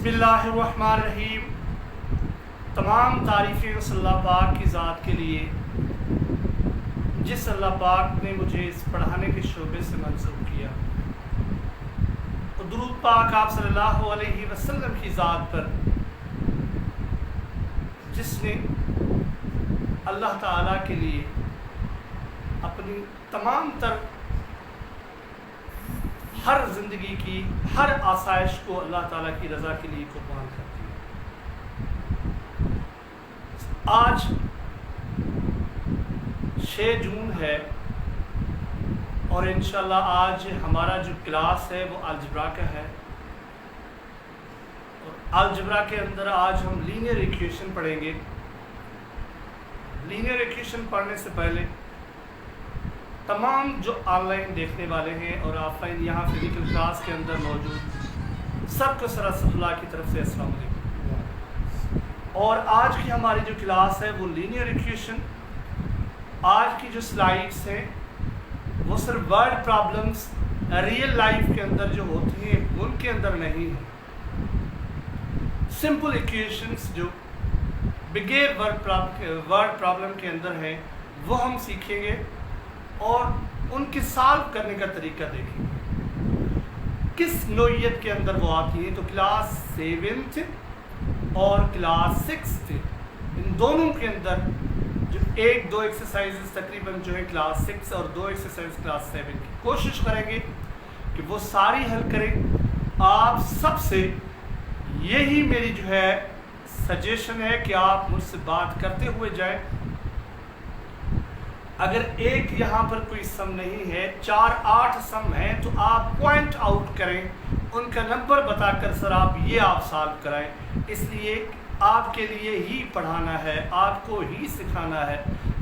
बिस्मिल्लाहिर्रहमानिर्रहीम। तमाम तारीफ़ें उस अल्लाह पाक की ज़ात के लिए जिस अल्लाह पाक ने मुझे इस पढ़ाने के शोबे से मंसूब किया। और दुरूद पाक आप सल्लल्लाहु अलैहि वसल्लम की ज़ात पर जिसने अल्लाह ताला के लिए अपनी तमाम तर हर ज़िंदगी की हर आसाइश को अल्लाह ताला की रज़ा के लिए कुर्बान कर दिया। आज 6 जून है और इंशाल्लाह आज हमारा जो क्लास है वो अलजब्रा का है। और अलजब्रा के अंदर आज हम लीनियर इक्वेशन पढ़ेंगे। लीनियर इक्वेशन पढ़ने से पहले तमाम जो ऑनलाइन देखने वाले हैं और ऑफलाइन यहाँ फिजिकल क्लास के अंदर मौजूद सबको सरसल्लाह की तरफ से अस्सलाम वालेकुम। और आज की हमारी जो क्लास है वो लीनियर इक्वेशन। आज की जो स्लाइड्स हैं वो सिर्फ वर्ड प्रॉब्लम्स रियल लाइफ के अंदर जो होती हैं उनके अंदर नहीं है। सिंपल इक्वेशंस जो बिगेर वर्ड प्रॉब्लम के अंदर हैं वो हम सीखेंगे और उनके सॉल्व करने का तरीका देखेंगे किस नोयत के अंदर वो आती है। तो क्लास 7th और क्लास 6th इन दोनों के अंदर जो 1-2 एक्सरसाइजेस तकरीबन जो है क्लास 6 और 2 एक्सरसाइज क्लास 7 की कोशिश करेंगे कि वो सारी हल करें। आप सबसे यही मेरी जो है सजेशन है कि आप मुझसे बात करते हुए जाएं। अगर एक यहाँ पर कोई सम नहीं है, 4-8 सम है तो आप पॉइंट आउट करें, उनका नंबर बताकर सर आप सॉल्व कराएं। इसलिए आपके लिए ही पढ़ाना है, आपको ही सिखाना है।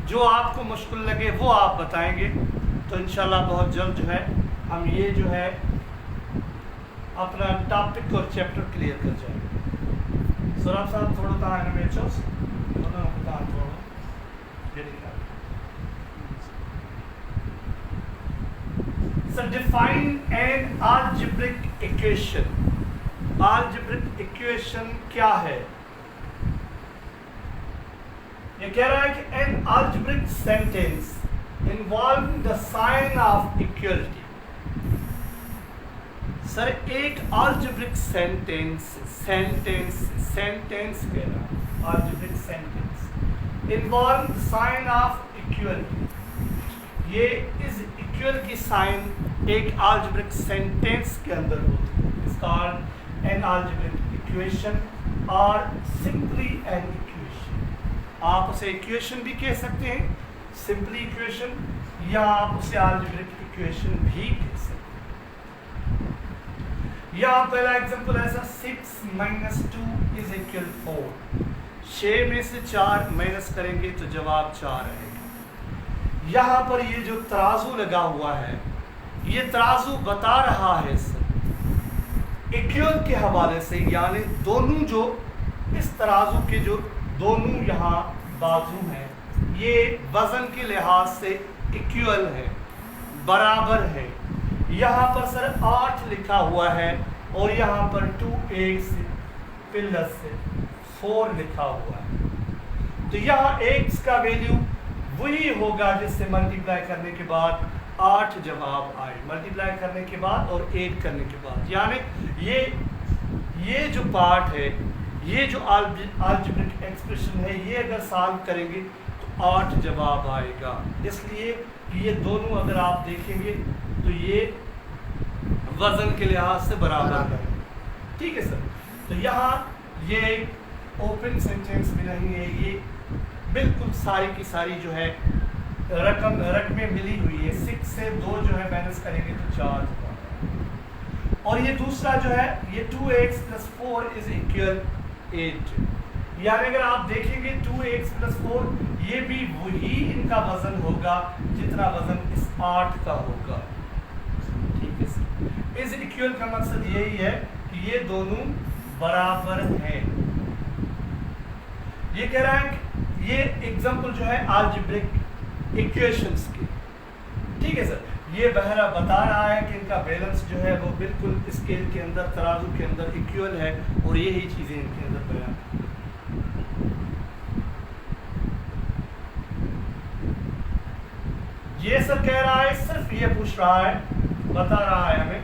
जो आपको मुश्किल लगे वो आप बताएंगे तो इंशाल्लाह बहुत जल्द जो है हम ये जो है अपना टॉपिक और चैप्टर क्लियर कर जाएंगे। सर साहब थोड़ा So define an algebraic equation. Algebraic equation क्या है? ये कह रहा है कि an algebraic sentence involving the sign of equality. Sir एक algebraic sentence कह रहा है algebraic sentence involving the sign of equality. ये इस इक्वल की साइन एक algebraic सेंटेंस के अंदर होती है। It's called an algebraic equation और सिंपली एन इक्वेशन। आप उसे इक्वेशन भी कह सकते हैं, सिंपली इक्वेशन, या आप उसे algebraic इक्वेशन भी कह सकते हैं। यहाँ पहला एग्जांपल ऐसा 6 - 2 = 4। 6 में से 4 माइनस करेंगे तो जवाब 4 है। यहाँ पर ये जो तराजू लगा हुआ है ये तराजू बता रहा है इक्वल के हवाले से, यानी दोनों जो इस तराजू के जो दोनों यहाँ बाजू हैं ये वजन के लिहाज से इक्वल है, बराबर है। यहाँ पर सर 8 लिखा हुआ है और यहाँ पर 2x + 4 लिखा हुआ है। तो यहाँ x का वैल्यू वही होगा जिससे मल्टीप्लाई करने के बाद 8 जवाब आए, मल्टीप्लाई करने के बाद और 8 करने के बाद। यानी ये जो पार्ट है, ये जो अलजेब्रिक एक्सप्रेशन है, ये अगर सॉल्व करेंगे तो 8 जवाब आएगा। इसलिए ये दोनों अगर आप देखेंगे तो ये वजन के लिहाज से बराबर है। ठीक है सर। तो यहाँ ये ओपन सेंटेंस भी नहीं है, ये बिल्कुल सारी की सारी जो है रकमें मिली हुई है। 6 से 2 जो है माइनस करेंगे तो 4 और ये दूसरा जो है ये 2x + 4 = 8। यानी अगर आप देखेंगे 2x + 4 ये भी वही इनका वजन होगा जितना वजन इस 8 का होगा। ठीक है सर। इस इक्वल का मकसद यही है कि ये दोनों बराबर हैं। ये कह रहा है कि ये एग्जाम्पल जो है अलजेब्रिक इक्वेशंस की। ठीक है सर। ये बहरा बता रहा है कि इनका बैलेंस जो है वो बिल्कुल स्केल के अंदर, तराजू के अंदर इक्वल है, और यही चीज़ें इनके अंदर बयान। ये सर कह रहा है, सिर्फ ये पूछ रहा है, बता रहा है हमें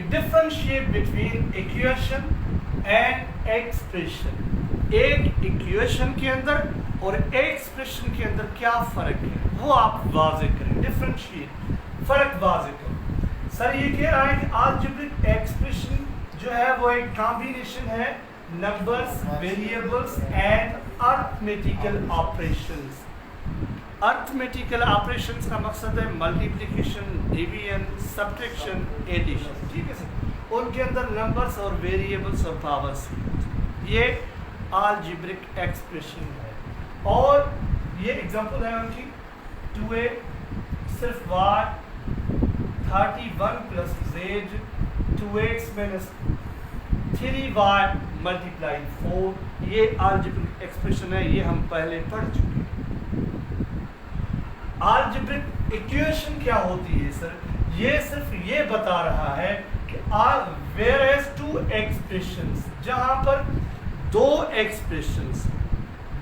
differentiate between equation and expression. एक इक्वेशन के अंदर और एक्सप्रेशन के अंदर क्या फर्क है वो आप वाज़ेह करें, डिफरेंशिएट, फर्क वाज़ेह करें। सर ये कह रहा है कि अलजेब्रिक एक्सप्रेशन जो है वो एक कॉम्बिनेशन है numbers, variables and arithmetical operations. Arithmetical operations का मकसद है मल्टीप्लिकेशन, डिवीजन, सब्ट्रैक्शन, एडिशन, ठीक है सर। उनके अंदर नंबर्स और वेरिएबल्स और पावर्स, ये अलजेब्रिक एक्सप्रेशन है। और ये एग्जांपल है उनकी 2a सिर्फ y 31 plus z 2x minus 3y multiply 4। ये अलजेब्रिक एक्सप्रेशन है, ये हम पहले पढ़ चुके हैं। अलजेब्रिक इक्वेशन क्या होती है सर? ये सिर्फ ये बता रहा है कि whereas two expressions, जहां पर दो एक्सप्रेशंस,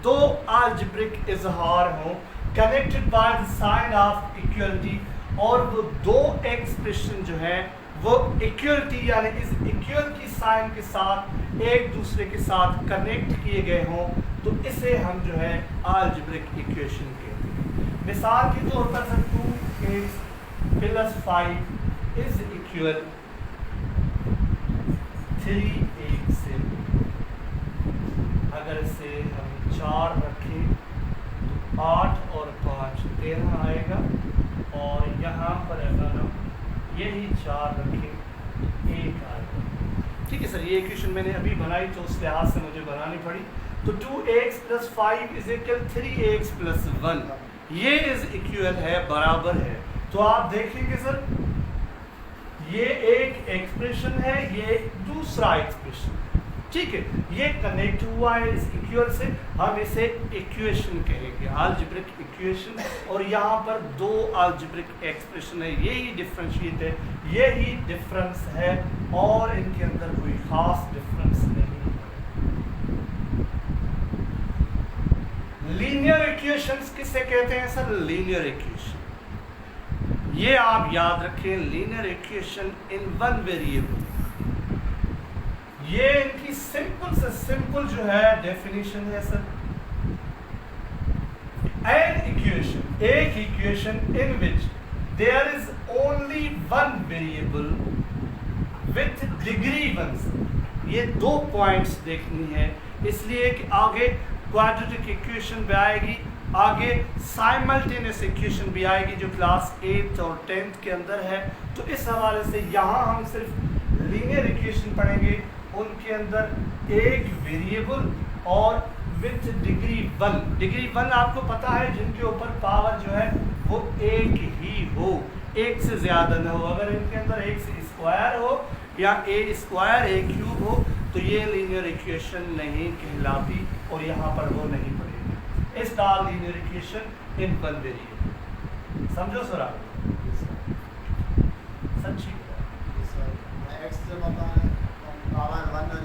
दो अलजेब्रिक इजहार हों connected by the sign of equality, और वो दो एक्सप्रेशन जो है वो इक्वलिटी यानी इस इक्वलिटी साइन के साथ एक दूसरे के साथ कनेक्ट किए गए हों, तो इसे हम जो है अलजेब्रिक इक्वेशन कहते हैं। मिसाल के तौर पर sir 2x plus 5 is equal 3x से, अगर इसे हम 4 रखें तो 8 और 5 13 आएगा, और यहाँ पर अगर हम यही 4 रखें 1 आएगा। ठीक है सर, ये इक्वेशन मैंने अभी बनाई तो उस लिहाज से मुझे बनानी पड़ी। तो 2x plus 5 is equal 3x plus 1, ये इज इक्वल है, बराबर है। तो आप देखेंगे सर ये एक एक्सप्रेशन है, ये दूसरा एक्सप्रेशन, ठीक है, ये कनेक्ट हुआ है इस इक्वल से, हम इसे इक्वेशन कहेंगे, अलजेब्रिक इक्वेशन। और यहाँ पर दो अलजेब्रिक एक्सप्रेशन है, यही डिफरेंशिएट है, यही डिफरेंस है, और इनके अंदर कोई खास डिफरेंस नहीं है। लीनियर इक्वेशंस किसे कहते हैं सर? लीनियर इक्वेशन, ये आप याद रखें, linear equation in one variable. ये इनकी सिंपल से सिंपल जो है डेफिनेशन है सर, एन इक्वेशन, एक equation in which there is only one variable with degree 1। ये 2 पॉइंट्स देखनी है, इसलिए कि आगे क्वाड्रेटिक इक्वेशन भी आएगी, आगे साइमल्टेनियस इक्वेशन भी आएगी जो क्लास 8th और 10th के अंदर है। तो इस हवाले से यहाँ हम सिर्फ लीनियर इक्वेशन पढ़ेंगे, उनके अंदर एक वेरिएबल और विथ डिग्री 1। डिग्री 1 आपको पता है, जिनके ऊपर पावर जो है वो एक ही हो, एक से ज़्यादा न हो। अगर इनके अंदर एक से स्क्वायर हो या a स्क्वायर a क्यूब हो तो ये लीनियर इक्वेशन नहीं कहलाती, और यहाँ पर वो नहीं पड़ेगी। इस डाल linear equation in one variable, समझो सर आप? सच्ची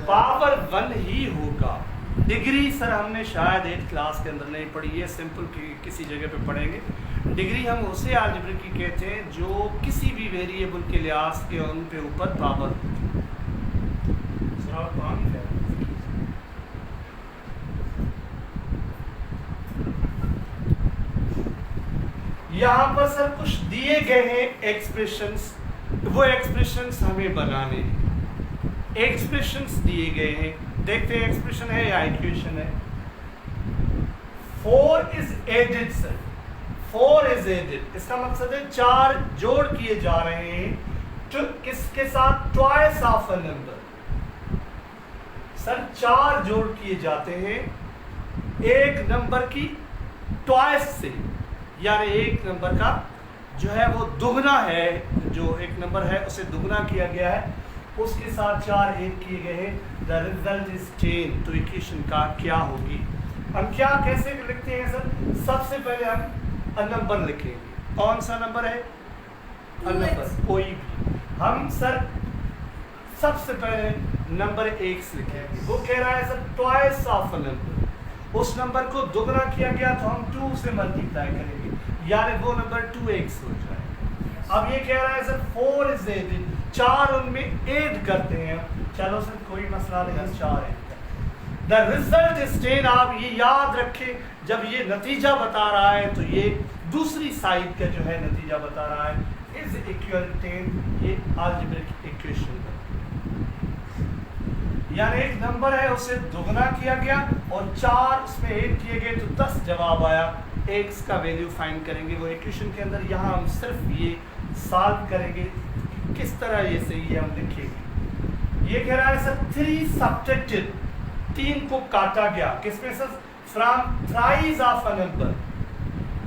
पावर 1 ही होगा। डिग्री सर हमने शायद 8th क्लास के अंदर नहीं पढ़ी है, सिंपल किसी जगह पे पढ़ेंगे। डिग्री हम उसे अलजेब्रिक की कहते हैं जो किसी भी वेरिएबल के लिहाज के उन पे ऊपर पावर होती है। यहाँ पर सर कुछ दिए गए हैं एक्सप्रेशंस, वो एक्सप्रेशंस हमें बनाने हैं। एक्सप्रेशंस दिए गए हैं, देखते हैं एक्सप्रेशन है या इक्वेशन है। 4 is added sir, 4 is added, इसका मकसद है 4 जोड़ किए जा रहे हैं, तो किसके साथ? Twice of a number. Sir 4 जोड़ किए जाते हैं एक नंबर की ट्वाइस से, यानी एक नंबर का जो है वो दुगना है, जो एक नंबर है उसे दुगना किया गया है, उसके साथ 4 ऐड किए गए हैं। The result is 10। तो इक्वेशन का क्या होगी? हम क्या कैसे लिखते हैं सर? सबसे पहले हम नंबर लिखेंगे, कौन सा नंबर है? नंबर कोई भी। हम सर सबसे पहले नंबर x लिखेंगे। वो कह रहा है sir twice of a number. उस नंबर को दुगना किया गया तो हम 2 से मल्टीप्लाई करेंगे, यानी वो नंबर 2x हो जाएगा। अब ये कह रहा है सर 4 इज एडेड, 4 उनमें ऐड करते हैं। चलो सर कोई मसला नहीं, 4 ऐड करते। The result is 10। आप ये याद रखें, जब ये नतीजा बता रहा है तो ये दूसरी साइड का जो है नतीजा बता रहा है, इज इक्वल 10। ये अलजेब्रिक इक्वेशन है, यानी एक नंबर है उसे दुगना किया गया और 4 उसमें ऐड किए गए तो 10 जवाब आया। x का वैल्यू फाइंड करेंगे वो इक्वेशन के अंदर। यहाँ हम सिर्फ ये सॉल्व करेंगे, किस तरह ये सही है हम लिखेंगे। ये कह रहा है सर 3 सब्ट्रैक्टेड, 3 को काटा गया किसमें sir? From thrice of a number,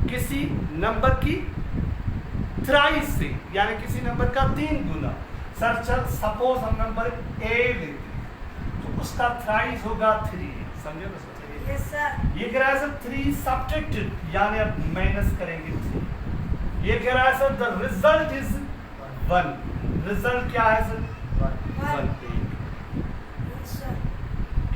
किसी नंबर की थ्राइस से, यानी किसी नंबर का 3 गुना। सर चल सपोज हम नंबर a लेते हैं तो उसका थ्राइस होगा 3, समझे ना सर? Yes sir. ये कह रहा है सर 3 सब्ट्रैक्टेड, यानी अब माइनस करेंगे 3। ये कह रहा है sir the result is 1। Result क्या है सर? 1।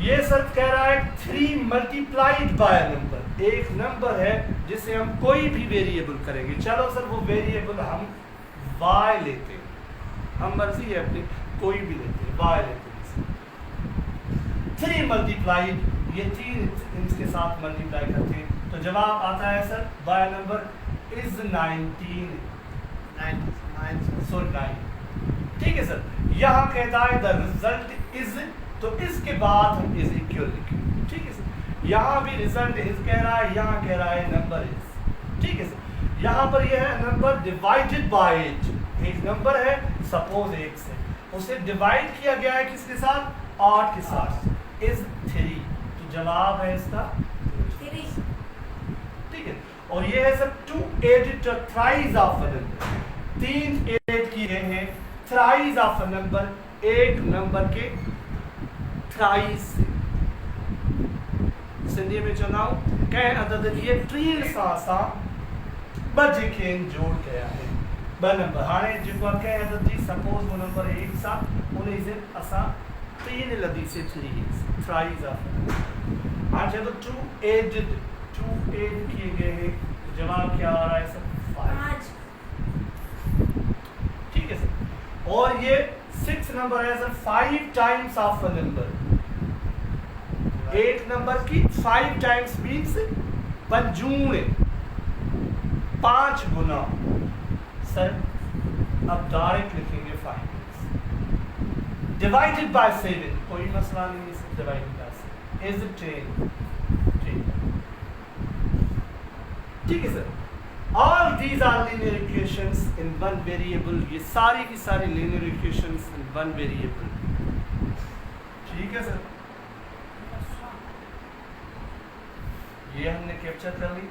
ये सर कह रहा है 3 मल्टीप्लाइड बाय नंबर। एक नंबर है जिसे हम कोई भी वेरिएबल करेंगे। चलो सर वो वेरिएबल हम y लेते हैं, हम मर्जी है अपनी कोई भी लेते हैं, y लेते हैं। 3 मल्टीप्लाइड, ये 3 इनके साथ मल्टीप्लाई करते हैं तो जवाब आता है सर बाय नंबर इज 19। सो 9, ठीक है सर। यहाँ कहता है द रिजल्ट इज, तो इसके बाद हम इज इक्वल लिखेंगे, ठीक है सर। यहाँ भी रिजल्ट इज कह रहा है, यहाँ कह रहा है नंबर इज, ठीक है सर। यहाँ पर यह है नंबर डिवाइडेड बाय इट। एक नंबर है सपोज x है, उसे डिवाइड किया गया है किसके साथ? 8 के साथ, इज 3। तो जवाब है इसका 3, ठीक है। और ये है sir 2 added to thrice of a number, 3 add किए गए हैं थ्राइस ऑफ अ नंबर, एक नंबर के थ्राइस से। सिंधी में चुनाव कह अदद ये 3 सां बजे के जोड़ गया है ब नंबर। हाणे जेको कह अदद जी सपोज वो नंबर 1 सा उन से असा 3 लदी से 3 थ्राइस ऑफ। हाँ चलो 2 ऐड किए गए हैं, जवाब क्या आ रहा है सर? 5, ठीक है सर। और ये 6 नंबर है sir 5 times of a number. एक नंबर की 5 टाइम्स मीन्स पंजूण, 5 गुना। सर अब डायरेक्ट लिखेंगे 5 डिवाइडेड बाय 7, कोई मसला नहीं है सर। डिवाइडेड बाय 7 इज 10, ठीक है sir. All these are linear equations in one variable। ये सारी की सारी linear equations in one variable, ठीक है सर। ये हमने कैप्चर कर ली।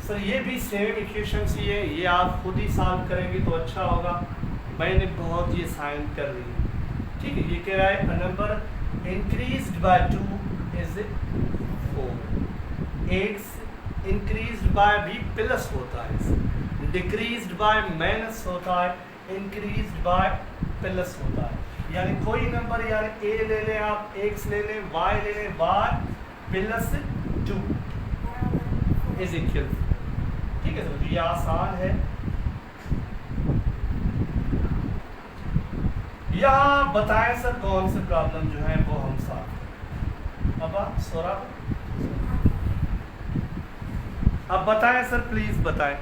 सर ये भी सेम इक्वेशंस ही है, ये आप खुद ही सॉल्व करेंगे तो अच्छा होगा। मैंने बहुत ये साइन कर ली, ठीक है। ये कह रहा है number increased by 2 is 4। x increased by भी प्लस होता है, डिक्रीज्ड बाय माइनस होता है, इंक्रीज्ड बाय प्लस होता है। यानी कोई नंबर, यानी a ले लें आप, x ले लें, y ले लें, y प्लस 2 इज इक्वल, ठीक है सर। ये आसान है। यहाँ बताएं सर कौन से प्रॉब्लम जो है वो हम सॉल्व करें। अब आप सोरा, अब बताएं सर, प्लीज बताएं।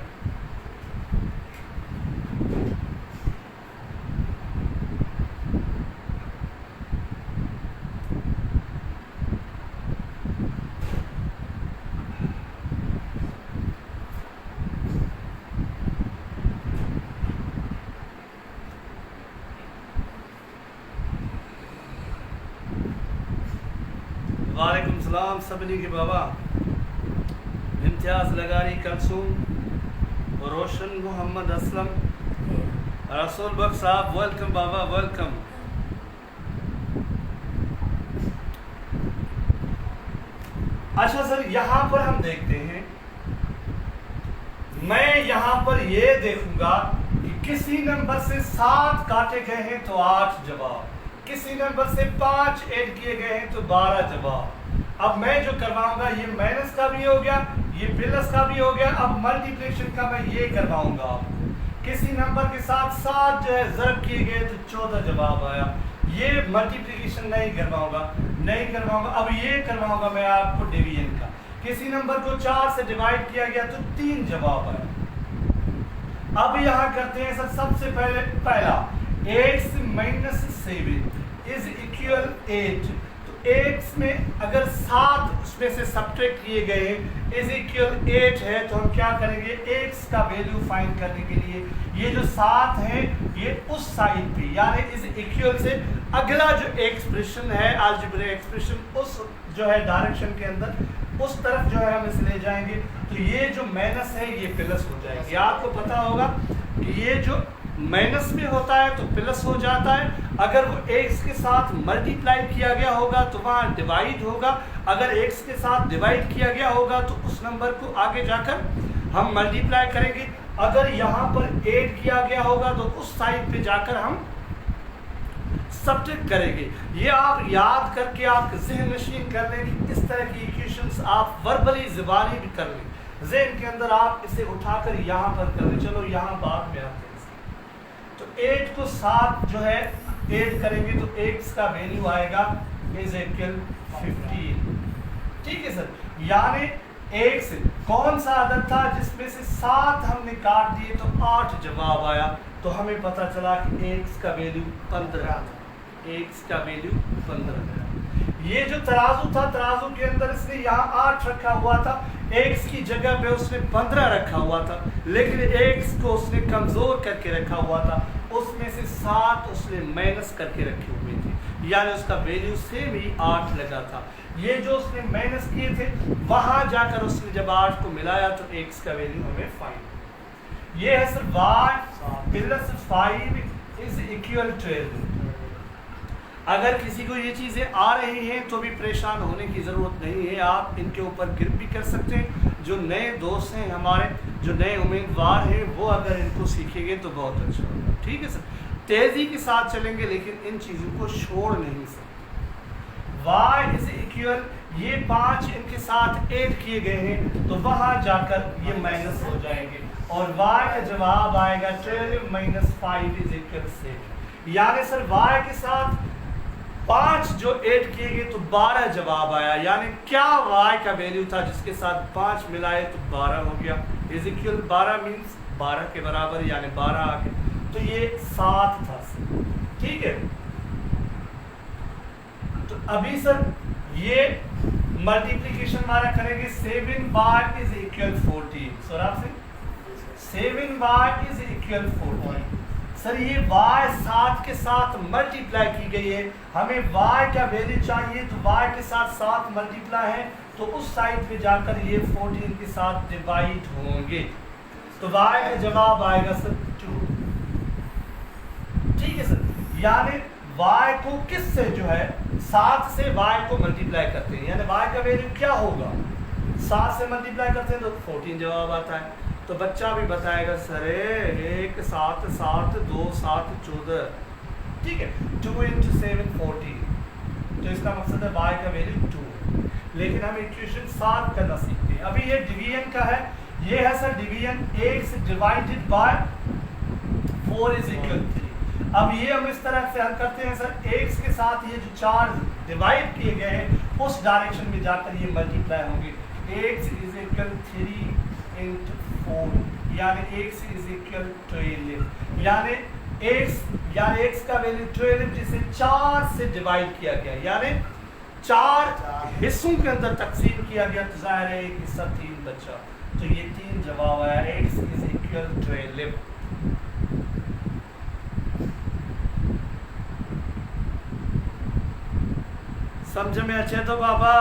वालेकुम सलाम सबनी के बाबा, इम्तियाज़ लगारी कलसूम, रोशन मोहम्मद असलम, रसूल बख्श साहब, वेलकम बाबा वेलकम। अच्छा सर, यहां पर हम देखते हैं, मैं यहां पर ये देखूंगा कि किसी नंबर से 7 काटे गए हैं तो 8 जवाब, किसी नंबर से 5 ऐड किए गए हैं तो 12 जवाब। अब मैं जो करवाऊंगा ये माइनस का भी हो गया, ये प्लस का भी हो गया, अब मल्टीप्लिकेशन का मैं ये करवाऊंगा आपको। किसी नंबर के साथ 7 जो है ज़रब किए गए तो 14 जवाब आया। ये मल्टीप्लिकेशन नहीं करवाऊंगा। अब ये करवाऊंगा मैं आपको डिवीजन का। किसी नंबर को 4 से डिवाइड किया गया तो 3 जवाब आया। अब यहाँ करते हैं सर, सबसे पहला 8 माइनस 7 इज इक्वल 8। तो 8 में अगर 7 उसमें से सब्ट्रैक्ट किए गए इज इक्वल 8 है, तो हम क्या करेंगे, x का वैल्यू फाइंड करने के लिए ये जो 7 है ये उस साइड पे, यानी इज इक्वल से अगला जो एक्सप्रेशन है, अलजेब्रिक एक्सप्रेशन, उस जो है डायरेक्शन के अंदर उस तरफ जो है हम इसे ले जाएंगे। तो ये जो माइनस है ये प्लस हो जाएगी। आपको पता होगा कि ये जो माइनस में होता है तो प्लस हो जाता है, अगर वो x के साथ मल्टीप्लाई किया गया होगा तो वहाँ डिवाइड होगा, अगर x के साथ डिवाइड किया गया होगा तो उस नंबर को आगे जाकर हम मल्टीप्लाई करेंगे, अगर यहाँ पर ऐड किया गया होगा तो उस साइड पे जाकर हम सब्ट्रैक्ट करेंगे। ये आप याद करके आप ज़हन नशीन कर लें कि इस तरह की इक्वेशंस आप वर्बली ज़बानी भी कर लें, ज़हन के अंदर आप इसे उठाकर यहाँ पर कर लें। चलो यहाँ बाद में आते हैं। तो 8 को 7 जो है ऐड करेंगे तो x का वैल्यू आएगा इज इक्वल 15। ठीक है सर, यानी x कौन सा अदद था जिसमें से 7 हमने काट दिए तो 8 जवाब आया, तो हमें पता चला कि x का वैल्यू 15 था। x का वैल्यू 15 ये जो तराजू था, तराजू के अंदर इसने यहाँ 8 रखा हुआ था, x की जगह पे उसने 15 रखा हुआ था, लेकिन x को उसने कमजोर करके रखा हुआ था, उसमें से 7 उसने माइनस करके रखे हुए थे, यानी उसका वैल्यू सेम ही 8 लगा था। ये जो उसने माइनस किए थे वहां जाकर उसने जब 8 को मिलाया तो x का वैल्यू हमें फाइंड, ये है sir y plus 5 is equal 12। अगर किसी को ये चीज़ें आ रही हैं तो भी परेशान होने की ज़रूरत नहीं है, आप इनके ऊपर गिर भी कर सकते हैं। जो नए दोस्त हैं हमारे, जो नए उम्मीदवार हैं, वो अगर इनको सीखेंगे तो बहुत अच्छा होगा। ठीक है सर, तेज़ी के साथ चलेंगे लेकिन इन चीज़ों को छोड़ नहीं सकते। y इज इक्वल, ये 5 इनके साथ ऐड किए गए हैं तो वहाँ जाकर ये माइनस हो जाएंगे और y का जवाब आएगा 12 माइनस 5 इज इक्वल 7। यानी सर y के साथ 5 जो ऐड किए गए तो 12 जवाब आया, यानी क्या y का वैल्यू था जिसके साथ 5 मिलाए तो 12 हो गया, इज इक्वल 12 मीन्स 12 के बराबर, यानी 12 आ गया, तो ये 7 था। ठीक है, तो अभी सर ये मल्टीप्लिकेशन हमारा करेंगे, 7y इज इक्वल 14। सर आपसे 7y इज इक्वल 14। सर ये y 7 के साथ मल्टीप्लाई की गई है, हमें y का वैल्यू चाहिए, तो y के साथ 7 मल्टीप्लाई है तो उस साइड पे जाकर ये 14 के साथ डिवाइड होंगे, तो y का जवाब आएगा सर 2। ठीक है सर, यानी y को किससे जो है 7 से y को मल्टीप्लाई करते हैं, यानी y का वैल्यू क्या होगा, 7 से मल्टीप्लाई करते हैं तो 14 जवाब आता है। तो बच्चा भी बताएगा सर 1 7 7 2 7 14। ठीक है, 2 × 7 14, तो इसका मकसद है y का वैल्यू 2, लेकिन हम इक्वेशन सॉल्व करना सीखते हैं। अभी ये डिवीजन का है, ये है sir division, x divided by 4 is equal 3। अब ये हम इस तरह से हल करते हैं सर, x के साथ ये जो 4 डिवाइड किए गए हैं उस डायरेक्शन में जाकर ये मल्टीप्लाई होंगे, x इज इक्वल 3 × 4, यानी x इज इक्वल 12, यानी x का वैल्यू 12 जिसे 4 से डिवाइड किया गया, यानी 4 हिस्सों के अंदर तकसीम किया गया, तो जाहिर है एक हिस्सा 3 बचा, तो ये 3 जवाब आया, x इज इक्वल 12। समझ में अच्छे तो बाबा,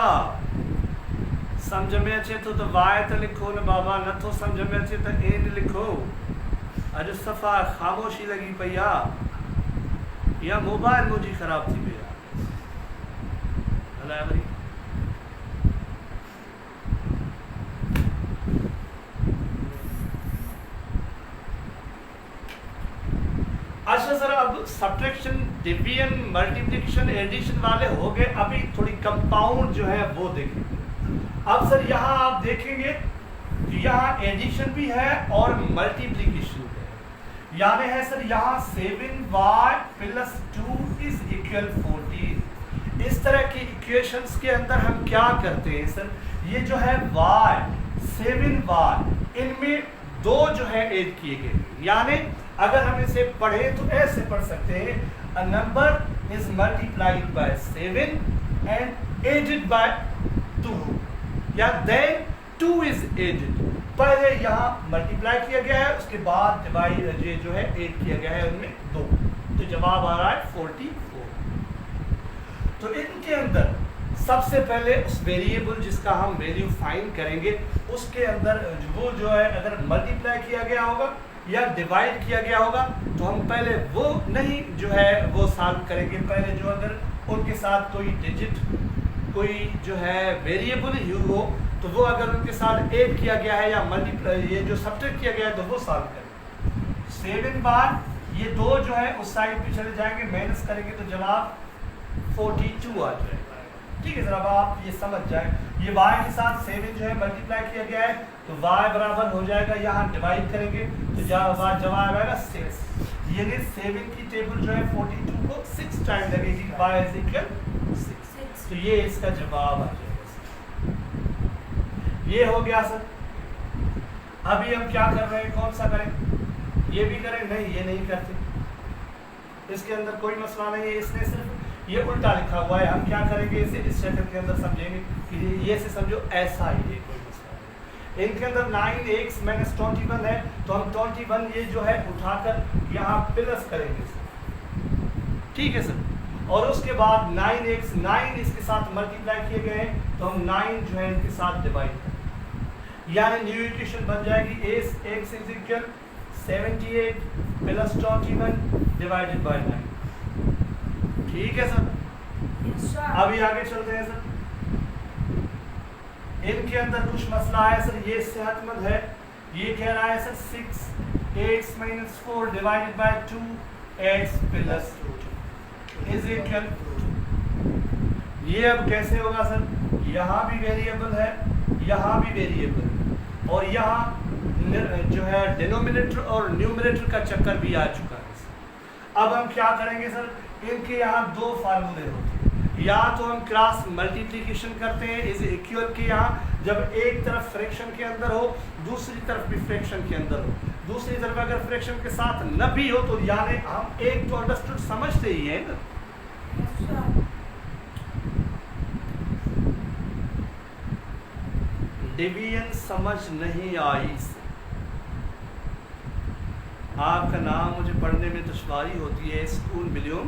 समझ में अच्छे तो वाय तो लिखो न बाबा, न तो समझ में अच्छे तो एन लिखो। अज सफ़ा खामोशी लगी पैया या मोबाइल मुझी ख़राब थी भैया, डिवीजन मल्टीप्लिकेशन एडिशन वाले हो गए, अभी थोड़ी कंपाउंड जो है वो देखेंगे। अब सर यहाँ आप देखेंगे कि यहाँ एडिशन भी है और मल्टीप्लिकेशन भी है। यानी है सर यहाँ 7y + 2 = 14। इस तरह की इक्वेशंस के अंदर हम क्या करते हैं सर, ये जो है y 7y इनमें दो जो है ऐड किए गए। यानी अगर हम इसे पढ़े तो ऐसे पढ़ सकते हैं, a number is multiplied by 7 and added by 2, या then 2 is added। पहले यहाँ मल्टीप्लाई किया गया है, उसके बाद डिवाइड ये जो है ऐड किया गया है उनमें 2, तो जवाब आ रहा है 44। तो इनके अंदर सबसे पहले उस वेरिएबल जिसका हम वैल्यू फाइंड करेंगे उसके अंदर वो जो है अगर मल्टीप्लाई किया गया होगा या डिवाइड किया गया होगा तो हम पहले वो नहीं जो है वो सॉल्व करेंगे। पहले जो अगर उनके साथ कोई डिजिट कोई जो है वेरिएबल ही हो तो वो अगर उनके साथ ऐड किया गया है या मल्टीप्लाई ये जो सब्ट्रैक्ट किया गया है तो वो सॉल्व करेंगे। 7 बार ये दो जो है उस साइड पे चले जाएंगे, माइनस करेंगे तो जवाब 42 आ जाएगा। ठीक है सर, अब आप ये समझ जाए ये y के साथ 7 जो है मल्टीप्लाई किया गया है तो y बराबर हो जाएगा, यहाँ डिवाइड करेंगे तो जवाब आएगा 6। यानी 7 की टेबल जो है 42 को 6 टाइम लगेगी, y = 6। तो ये इसका जवाब आ जाएगा। ये हो गया सर। अभी हम क्या कर रहे हैं, कौन सा करें, ये भी करें? नहीं, ये नहीं करते, इसके अंदर कोई मसला नहीं है, इसने सिर्फ ये उल्टा लिखा हुआ है। हम क्या करेंगे, इसे इस शक्ल के अंदर समझेंगे कि ये से समझो ऐसा ही है, कोई मसला नहीं। इनके अंदर 9x - 21 है तो हम 21 ये जो है उठाकर यहाँ प्लस करेंगे, ठीक है सर। और उसके बाद 9x 9 इसके साथ मल्टीप्लाई किए गए हैं तो हम 9 जो है इनके साथ डिवाइड करेंगे, यानी न्यू इक्वेशन बन जाएगी x = 78 + 21 डिवाइडेड बाय 9। ठीक है सर। अभी आगे चलते हैं सर। इनके अंदर कुछ मसला है सर, ये सेहतमंद है। ये कह रहा है sir 6x - 4 divided by 2x + 2 ये अब कैसे होगा सर, यहाँ भी वेरिएबल है, यहाँ भी वेरिएबल है, और यहाँ जो है डिनोमिनेटर और न्यूमरेटर का चक्कर भी आ चुका है। अब हम क्या करेंगे सर, इनके यहाँ दो फार्मूले होते हैं, या तो हम क्रॉस मल्टीप्लिकेशन करते हैं इज इक्वल के यहाँ जब एक तरफ फ्रैक्शन के अंदर हो दूसरी तरफ भी फ्रैक्शन के अंदर हो, दूसरी तरफ अगर फ्रैक्शन के साथ न भी हो तो यानी हम एक तो अंडरस्टूड समझते ही है ना। डिवीजन समझ नहीं आई, आपका नाम मुझे पढ़ने में दुश्वारी होती है, स्कूल विलियम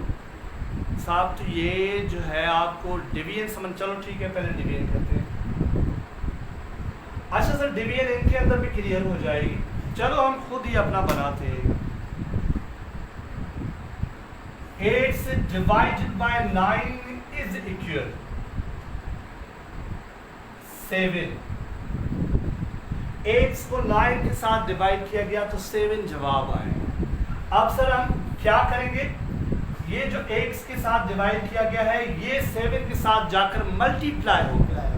साहब। तो ये जो है आपको डिवीजन समझ, चलो ठीक है पहले डिवीजन करते हैं। अच्छा सर, डिवीजन इनके अंदर भी क्लियर हो जाएगी, चलो हम खुद ही अपना बनाते हैं। 8 डिवाइडेड बाय 9 इज इक्वल 7। 8 को 9 के साथ डिवाइड किया गया तो 7 जवाब आएगा। अब सर हम क्या करेंगे, ये जो x के साथ डिवाइड किया गया है ये 7 के साथ जाकर मल्टीप्लाई हो गया है,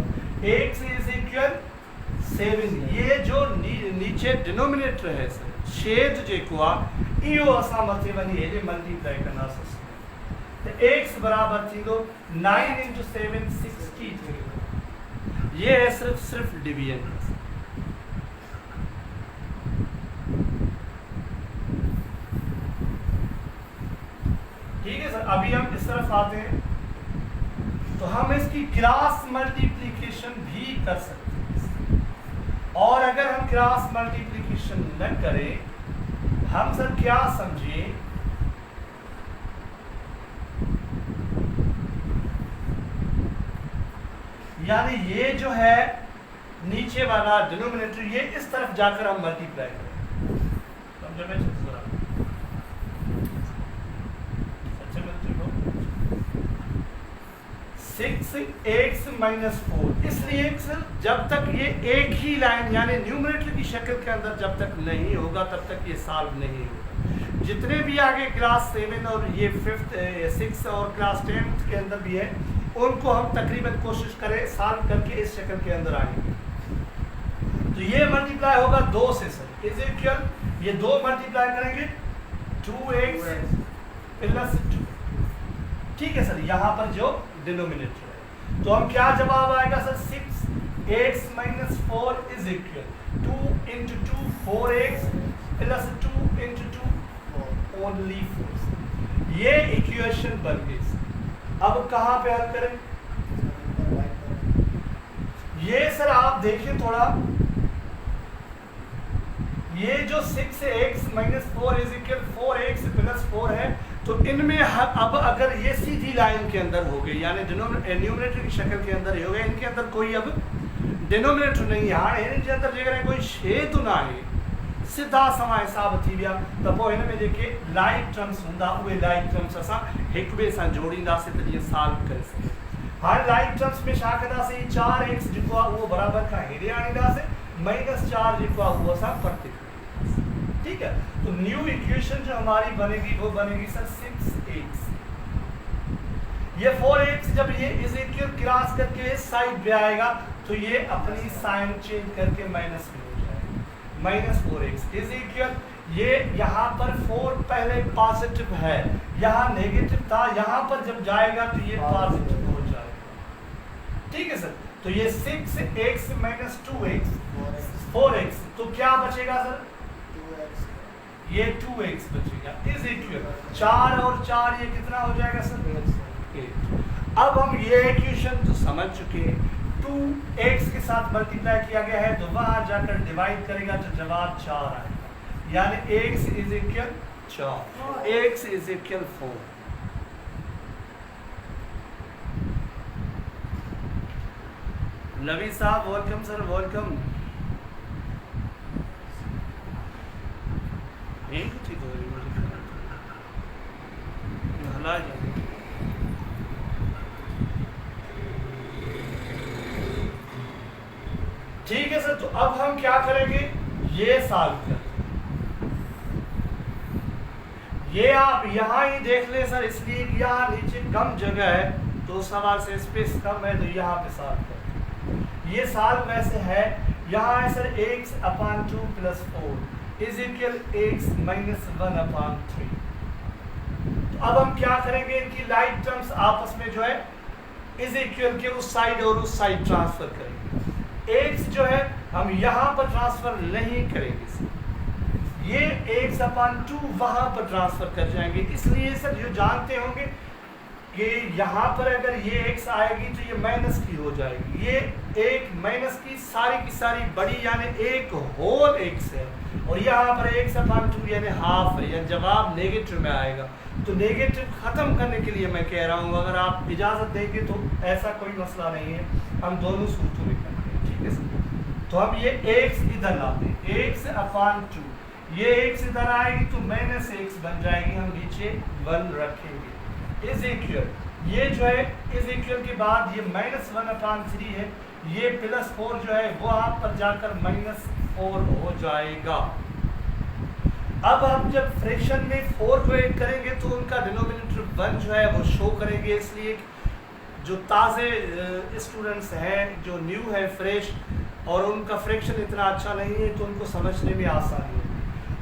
x = 7। ये जो नीचे डिनोमिनेटर है सर छेद जेको इहो असां मथे वञी हेॾे मल्टीप्लाई कंदासीं तो x बराबर थींदो 9 × 7 63। ये है सिर्फ डिवीजन। ठीक है सर, अभी हम इस तरफ आते हैं तो हम इसकी क्रॉस मल्टीप्लिकेशन भी कर सकते हैं, और अगर हम क्रॉस मल्टीप्लिकेशन न करें हम सर क्या समझिए, यानी ये जो है नीचे वाला डिनोमिनेटर ये इस तरफ जाकर हम मल्टीप्लाई करें, समझो मैं 6x - 4। इसलिए जब तक ये एक ही लाइन यानी न्यूमरेटर की शक्ल के अंदर जब तक नहीं होगा तब तक ये सॉल्व नहीं होगा। जितने भी आगे क्लास 7 और ये 5th 6 और क्लास 10th के अंदर भी है, उनको हम तकरीबन कोशिश करें सॉल्व करके इस शक्ल के अंदर आएंगे। तो ये मल्टीप्लाई होगा 2 से सर, इज इक्वल, ये 2 मल्टीप्लाई करेंगे 2x प्लस 2। ठीक है सर, यहाँ पर जो डिनोमिनेटर है, तो हम क्या जवाब आएगा sir, 6x minus 4 is equal 2 into 2 4x plus 2 into 2 only 4। ये इक्वेशन बन गई। अब कहाँ पे हल करें? ये सर आप देखिए थोड़ा, ये जो 6x minus 4 is equal 4x plus 4 है, तो इनमें अब अगर ये सीधी लाइन के अंदर हो गई, यानी न्यूमरेटर की शक्ल के अंदर ही हो गया, इनके अंदर कोई अब डिनोमिनेटर नहीं है, हाँ इनके अंदर जेकर कोई छेद ना है, सीधा समा हिसाब थी विया। तो पोइ हिन में जेके लाइक टर्म्स हूंदा उहे लाइक टर्म्स असां हिक ॿिए सां जोड़ींदासीं त जीअं सॉल्व करे सघे। हाणे लाइक टर्म्स में छा कंदासीं, 4x जेको आहे उहो बराबरि खां हेॾे आणींदासीं, माइनस 4 जेको आहे उहो असां परते खणींदासीं। ठीक है, तो न्यू इक्वेशन जो हमारी बनेगी वो बनेगी सर 6x। ये 4x जब ये इज इक्वल क्रॉस करके इस साइड पे आएगा तो ये अपनी साइन चेंज करके माइनस में हो जाएगा, माइनस 4x इज इक्वल, ये यहाँ पर 4 पहले पॉजिटिव है, यहाँ नेगेटिव था, यहाँ पर जब जाएगा तो ये पॉजिटिव हो जाएगा। ठीक है सर, तो ये 6x माइनस 2x 4x, तो क्या बचेगा सर, ये 2x बचेगा इज इक्वल 4 और 4 ये कितना हो जाएगा सर, 8। अब हम ये इक्वेशन तो समझ चुके हैं, 2x के साथ मल्टीप्लाई किया गया है तो वहां जाकर डिवाइड करेगा तो जवाब 4 आएगा, यानी x is equal 4, x is equal 4। नवी साहब वेलकम सर, वेलकम। ठीक है सर, तो अब हम क्या करेंगे, ये सॉल्व कर, ये आप यहाँ ही देख ले सर, इसलिए यहाँ नीचे कम जगह है तो सवाल से स्पेस कम है, तो यहाँ पे सॉल्व कर। ये सॉल्व वैसे है, यहाँ है sir x upon 2 plus 4 is equal x minus 1 अपान 3। तो अब हम क्या करेंगे, इनकी लाइक टर्म्स आपस में जो है इज इक्वल के उस साइड और उस साइड ट्रांसफर करेंगे। x जो है हम यहाँ पर ट्रांसफर नहीं करेंगे, ये x अपान 2 वहां पर ट्रांसफर कर जाएंगे। इसलिए सर जो जानते होंगे कि यहाँ पर अगर ये x आएगी तो ये माइनस की हो जाएगी, ये एक माइनस की सारी बड़ी यानी एक होल x है, और यहाँ पर x अपान 2 यानी हाफ है, या जवाब नेगेटिव में आएगा। तो नेगेटिव खत्म करने के लिए मैं कह रहा हूँ, अगर आप इजाजत देंगे तो ऐसा कोई मसला नहीं है, हम दोनों सूत्रों में करते हैं। ठीक है सर, तो हम ये x इधर लाते हैं, x अपान 2, ये x इधर आएगी तो माइनस x बन जाएगी, हम नीचे 1 रखेंगे इज इक्वल, ये जो है इज इक्वल के बाद ये माइनस 1 अपान 3 है, ये प्लस 4 जो है वो आप पर जाकर माइनस 4 हो जाएगा। अब हम जब फ्रैक्शन में 4 को ऐड करेंगे तो उनका डिनोमिनेटर 1 जो है वो शो करेंगे, इसलिए जो ताज़े स्टूडेंट्स हैं, जो न्यू है फ्रेश, और उनका फ्रैक्शन इतना अच्छा नहीं है तो उनको समझने में आसानी है।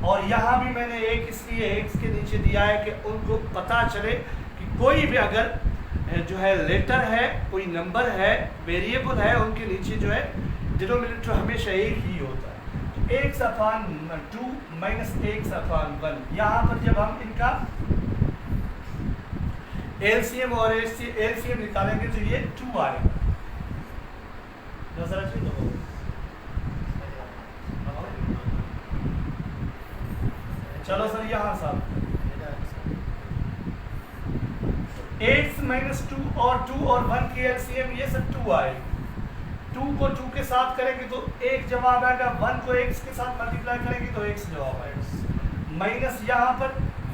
और यहाँ भी मैंने एक इसलिए x के नीचे दिया है कि उनको पता चले कि कोई भी अगर जो है लेटर है, कोई नंबर है, वेरिएबल है, उनके नीचे जो है डिनोमिनेटर हमेशा एक ही होता है। तो x अपान 2 माइनस x अपान 1, यहाँ पर जब हम इनका एलसीएम और एलसीएम निकालेंगे तो ये 2 आएगा। चलो सर यहाँ साहब, x माइनस 2 और 2 और 1 की एलसीएम ये सब 2 आएगी। 2 को 2 के साथ करेंगे तो एक जवाब आएगा, 1 को x के साथ मल्टीप्लाई करेंगे तो x जवाब आएगा, माइनस यहाँ पर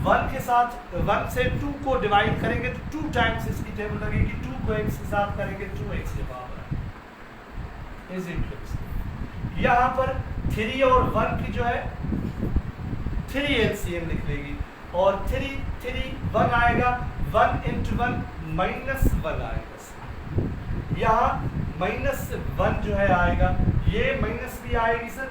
1 के साथ 1 से 2 को डिवाइड करेंगे तो 2 टाइम्स इसकी टेबल लगेगी, 2 को x के साथ करेंगे 2x जवाब आएगा इज इक्वल। यहाँ पर 3 और 1 की जो है 3 एलसीएम लिख लेगी, और 3 3 1 आएगा, 1 इंटू 1 -1 आएगा सर। यहाँ -1 जो है आएगा, ये माइनस भी आएगी सर।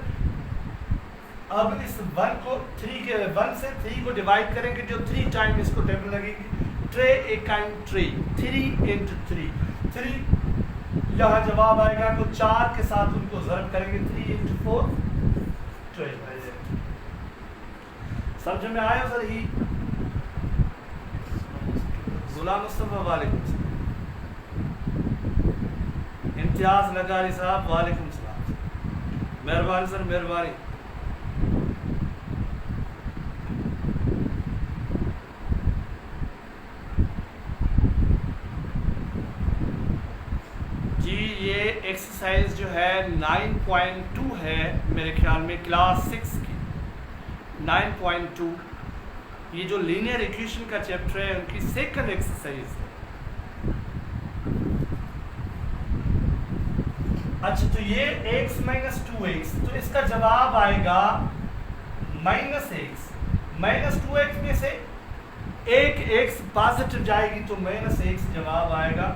अब इस 1 को 1 से 3 को डिवाइड करेंगे, जो 3 टाइम इसको टेबल लगेगी, ट्रे एक ट्री, 3 इंटू 3 यहाँ जवाब आएगा। तो 4 के साथ उनको ज़र्ब करेंगे, 3 इंटू 4 12। समझ में आया सर? ही गुलाम मुस्तफा वालेकुम सलाम, इम्तियाज लगारी साहब वालेकुम सलाम, मेहरबानी सर मेहरबानी। जी ये एक्सरसाइज जो है 9.2 है मेरे ख्याल में, क्लास 6 की 9.2। ये जो लीनियर इक्वेशन का चैप्टर है उनकी सेकंड एक्सरसाइज है। अच्छा, तो ये x माइनस 2x, तो इसका जवाब आएगा -x। -2x में से एक x पॉजिटिव जाएगी तो -x जवाब आएगा।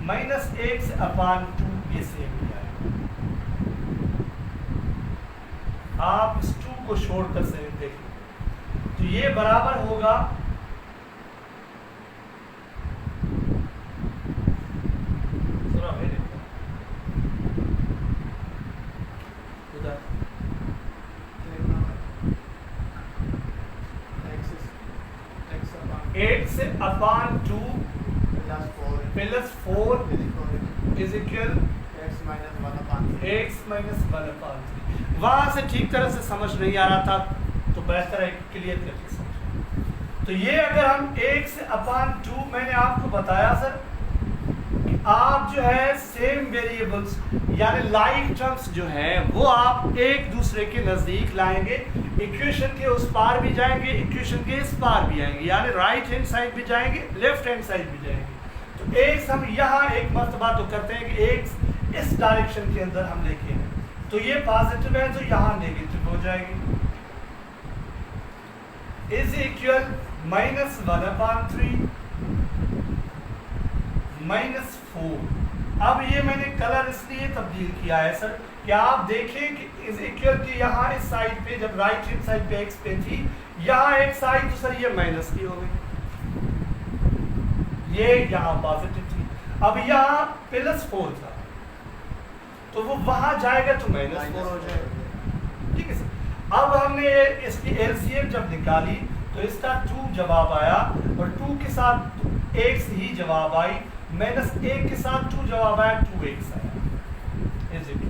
-x/2 ये सेम ही आएगा। आप इस 2 को छोड़कर से देखें तो ये बराबर होगा x/2 plus 4 is equal x minus 1/3। वहां से ठीक तरह से समझ नहीं आ रहा था तो बेहतर है क्लियर करके समझो। तो ये अगर हम x/2, मैंने आपको बताया सर कि आप जो है सेम वेरिएबल्स यानी लाइक टर्म्स जो है वो आप एक दूसरे के नज़दीक लाएंगे, इक्वेशन के उस पार भी जाएंगे, इक्वेशन के इस पार भी आएंगे, यानी राइट हैंड साइड भी जाएंगे, लेफ्ट हैंड साइड भी जाएंगे। तो x हम यहाँ एक मर्तबा तो करते हैं कि x इस डायरेक्शन के अंदर हम लेके हैं, तो ये पॉजिटिव है तो यहाँ नेगेटिव हो जाएगी, इज इक्वल -1/3 -4। अब ये मैंने कलर इसलिए तब्दील किया है सर कि आप देखें कि इज इक्वल की यहाँ इस साइड पे जब राइट हैंड साइड पे x पे थी, यहाँ एक साइड तो सर ये माइनस की हो गई, ये यहाँ पॉजिटिव थी, अब यहाँ +4 था तो वो वहां जाएगा तो -4 हो जाएगा। ठीक है सर। अब हमने इसकी एलसीएम जब निकाली तो इसका 2 जवाब आया और 2 के साथ x ही जवाब आई, -1 के साथ 2 जवाब आया, 2x आया। इज इट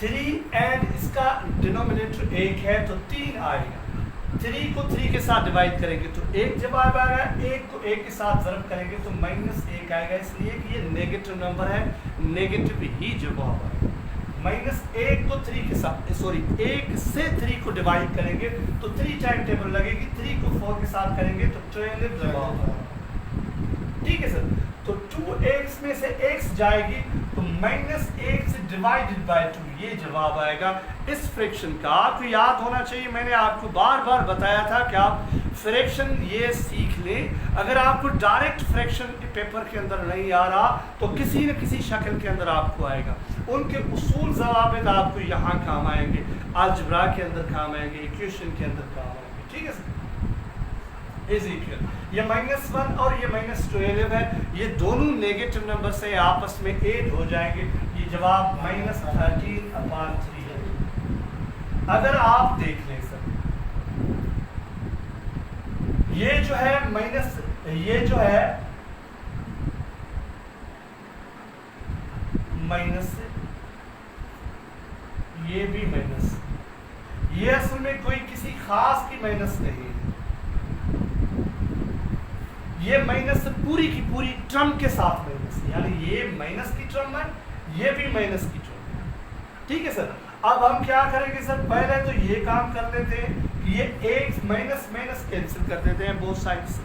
3 एंड इसका डिनोमिनेटर 1 है तो 3 आएगा। 3 को 3 के साथ डिवाइड करेंगे तो 1 जवाब आएगा, 1 को 1 के साथ ज़र्ब करेंगे तो -1 आएगा, इसलिए कि ये नेगेटिव नंबर है, नेगेटिव ही जवाब आएगा। -1 को 3 के साथ 1 से 3 को डिवाइड करेंगे तो 3 टाइम टेबल लगेगी, 3 को 4 के साथ करेंगे तो 12 जवाब आएगा। ठीक है सर। तो 2x में से x जाएगी तो -x डिवाइडेड बाय 2 ये जवाब आएगा इस फ्रैक्शन का। आपको याद होना चाहिए, मैंने आपको बार बार बताया था कि आप फ्रैक्शन ये सीख लें। अगर आपको डायरेक्ट फ्रैक्शन पेपर के अंदर नहीं आ रहा तो किसी न किसी शक्ल के अंदर आपको आएगा, उनके उसूल ज़वाबित आपको यहाँ काम आएंगे, अलजबरा के अंदर काम आएंगे, इक्वेशन के अंदर काम आएंगे। ठीक है सर। इज इक्वल ये -1 और ये -12 है, ये दोनों नेगेटिव नंबर से आपस में ऐड हो जाएंगे, ये जवाब -13/3 है। अगर आप देख लें सर ये जो है ये जो है माइनस, ये भी माइनस, ये असल में कोई किसी खास की माइनस नहीं है, ये माइनस पूरी की पूरी टर्म के साथ माइनस, यानी ये माइनस की टर्म है, ये भी माइनस की टर्म है। ठीक है सर। अब हम क्या करेंगे सर, पहले तो ये काम कर लेते हैं, ये x माइनस माइनस कैंसिल कर देते हैं बोथ साइड से।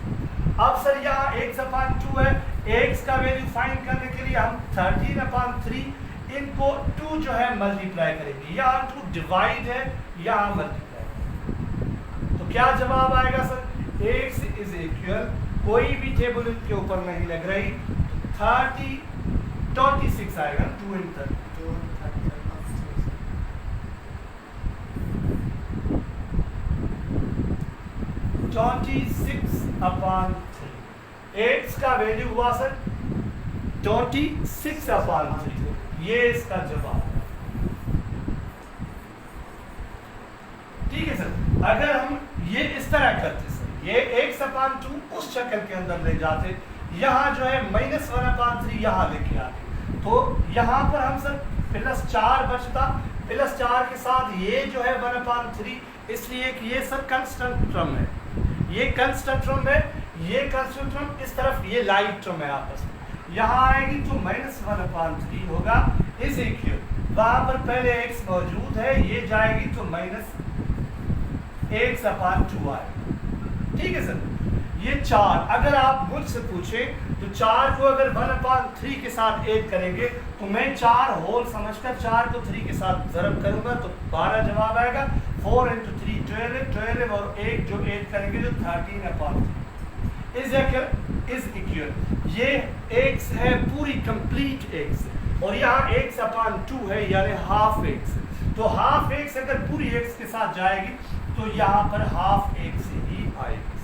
अब सर यहाँ x/2 है, x का वैल्यू फाइंड करने के लिए हम 13/3 इनको 2 जो है मल्टीप्लाई करेंगे, यहाँ 2 डिवाइड है, यहाँ मल्टीप्लाई, तो क्या जवाब आएगा सर? x इज इक्वल, कोई भी टेबल के ऊपर नहीं लग रही, 26 आएगा, 2 इन 30, 26/3। x का वैल्यू हुआ सर 26/3, ये इसका जवाब है। ठीक है सर, अगर हम ये इस तरह करते सर, ये x/2 उस शक्ल के अंदर ले जाते, यहाँ जो है -1/3 यहाँ लेके आते, तो यहाँ पर हम सर +4 बचता, +4 के साथ ये जो है 1/3, इसलिए कि ये सर कंस्टेंट टर्म है, ये कंस्टेंट टर्म है, ये कंस्टेंट टर्म इस तरफ, ये लाइट टर्म है आपस में, यहाँ आएगी तो -1/3 होगा, इज इक्वल, वहां पर पहले x मौजूद है, ये जाएगी तो -1/2 आएगा। ठीक है सर, ये 4, अगर आप मुझसे पूछे तो 4 को अगर 1/3 के साथ ऐड करेंगे तो मैं 4 होल समझकर 4 को 3 के साथ ज़रब करूंगा तो 12 जवाब आएगा, 4 × 3 12 और 1 जो ऐड करेंगे जो 13/3 इज इक्वल, ये x है पूरी कंप्लीट x, और यहाँ x/2 है यानी हाफ x, तो हाफ x अगर पूरी x के साथ जाएगी तो यहाँ पर हाफ x ही आएगी।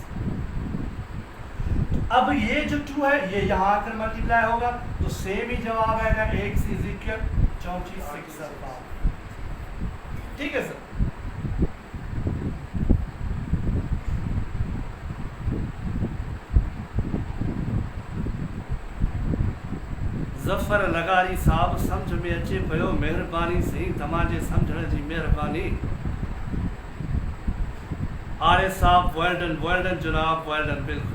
अब ये जो 2 है ये यहाँ आकर मल्टीप्लाई होगा तो सेम ही जवाब आएगा, x इज इक्वल 26/3। ठीक है सर, ज़फ़र लगारी साहब सम्झ में अचे पियो, महिरबानी सही तमाजे सम्झण जी महिरबानी। आरे साहब वेल डन जनाब, वेल डन, बिल्कुल।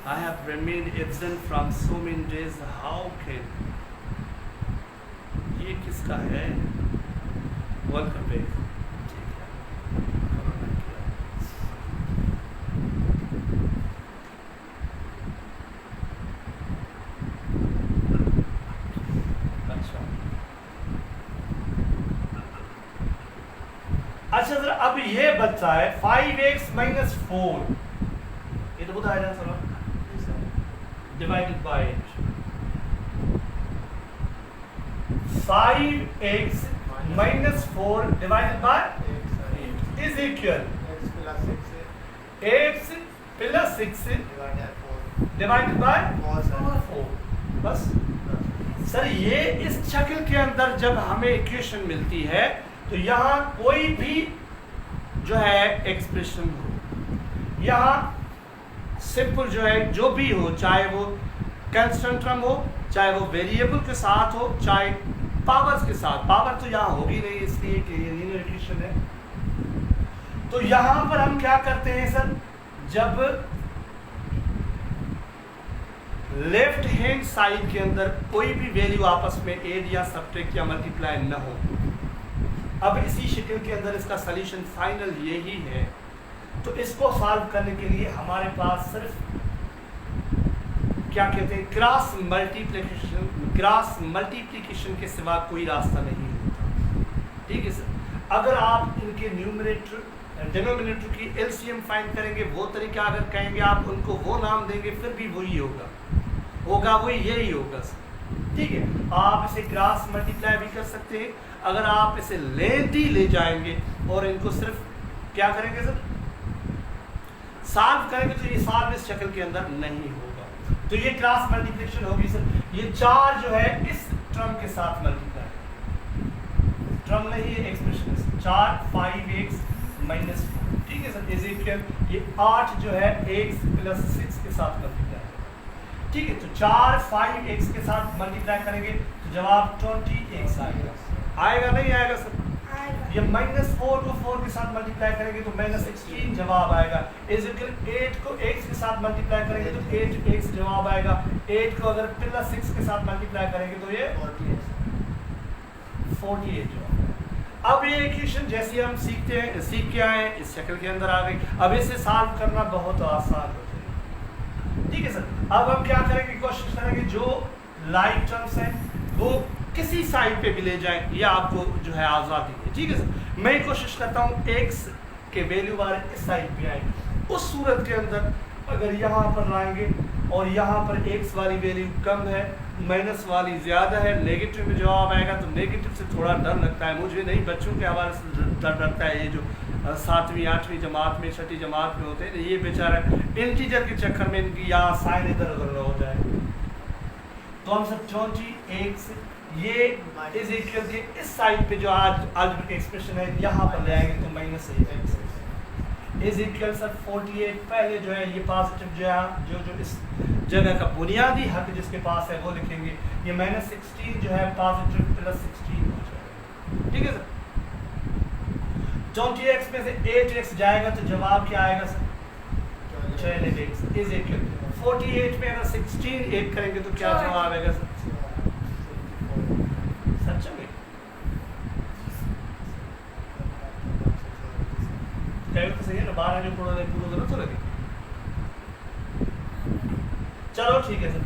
I have remained absent from so many days, how can, ये किसका है? Welcome back. अच्छा सर, अब ये बच्चा है 5x - 4, ये तो बताया जाए sir, divided by 5x - 4 divided by is equal x + 6 divided by 4। बस सर, ये इस शक्ल के अंदर जब हमें इक्वेशन मिलती है तो यहाँ कोई भी जो है एक्सप्रेशन हो, यहाँ सिंपल जो है जो भी हो, चाहे वो कांस्टेंट टर्म हो, चाहे वो वेरिएबल के साथ हो, चाहे पावर्स के साथ, पावर तो यहाँ होगी नहीं इसलिए कि ये लीनियर इक्वेशन है। तो यहाँ पर हम क्या करते हैं सर, जब लेफ्ट हैंड साइड के अंदर कोई भी वैल्यू आपस में ऐड या सब्ट्रैक्ट या मल्टीप्लाई न हो, अब इसी शक्ल के अंदर इसका सॉल्यूशन फाइनल यही है। तो इसको सॉल्व करने के लिए हमारे पास सिर्फ क्या कहते हैं, क्रॉस मल्टीप्लिकेशन के सिवा कोई रास्ता नहीं होता। ठीक है सर, अगर आप इनके न्यूमरेटर डिनोमिनेटर की एलसीएम फाइंड करेंगे, वो तरीका अगर कहेंगे आप उनको, वो नाम देंगे, फिर भी वही होगा वही यही होगा सर। ठीक है, आप इसे क्रॉस मल्टीप्लाई भी कर सकते हैं। अगर आप इसे लेंथी ले जाएंगे और इनको सिर्फ क्या करेंगे सर, सॉल्व करेंगे, तो ये सॉल्व इस शक्ल के अंदर नहीं होगा। तो ये क्रॉस मल्टीप्लिकेशन होगी सर। ये 4 जो है इस टर्म के साथ मल्टीप्लाई, टर्म नहीं है एक्सप्रेशन, 4 5x - 4। ठीक है सर, इज इक्वल, ये 8 जो है x + 6 के साथ मल्टीप्लाई। ठीक है, तो 4 5x के साथ मल्टीप्लाई करेंगे तो जवाब 20x आएगा। आएगा नहीं आएगा सर? ये -4 को 4 के साथ मल्टीप्लाई करेंगे तो -16 जवाब आएगा। इज इक्वल 8 को x के साथ मल्टीप्लाई करेंगे तो 8x जवाब आएगा। 8 को अगर +6 के साथ मल्टीप्लाई करेंगे तो ये 48 जवाब। अब ये इक्वेशन जैसी हम सीख के आए, इस शक्ल के अंदर आ गई। अब इसे सॉल्व करना बहुत आसान हो जाएगा। ठीक है सर, अब हम क्या करेंगे, कोशिश करेंगे जो लाइक टर्म्स हैं वो किसी साइड पे भी ले जाए, ये आपको जो है आज़ादी है। ठीक है सर, मैं कोशिश करता हूँ x कि वैल्यू वाले इस साइड पे आएगी। उस सूरत के अंदर अगर यहाँ पर लाएंगे और यहाँ पर एक्स वाली वैल्यू कम है, माइनस वाली ज़्यादा है, नेगेटिव में जवाब आएगा तो नेगेटिव से थोड़ा डर लगता है, मुझे नहीं बच्चों के हवाले से डर लगता है। ये जो 7वीं 8वीं जमात में 6ठी जमात में होते हैं, ये बेचारा इंटीजर के चक्कर में इनकी यहाँ साइन इधर उधर हो जाए। तो हम सब 20x ये इज इक्वल के इस साइड पे जो आज अलजेब्रिक एक्सप्रेशन है यहाँ पर ले आएंगे तो माइनस इज इक्वल सर 48। पहले जो है ये पॉजिटिव जो है जो इस जगह का बुनियादी हक जिसके पास है वो लिखेंगे। ये -16 जो है पॉजिटिव +16 हो जाएगा, ठीक है सर। 20x में से 8x जाएगा तो जवाब क्या आएगा सर? 12x इज इक्वल 48 में अगर 16 ऐड करेंगे तो क्या जवाब आएगा सर? सच में तो सही है ना, 12 जो पूरा तो लगे। चलो ठीक है सर।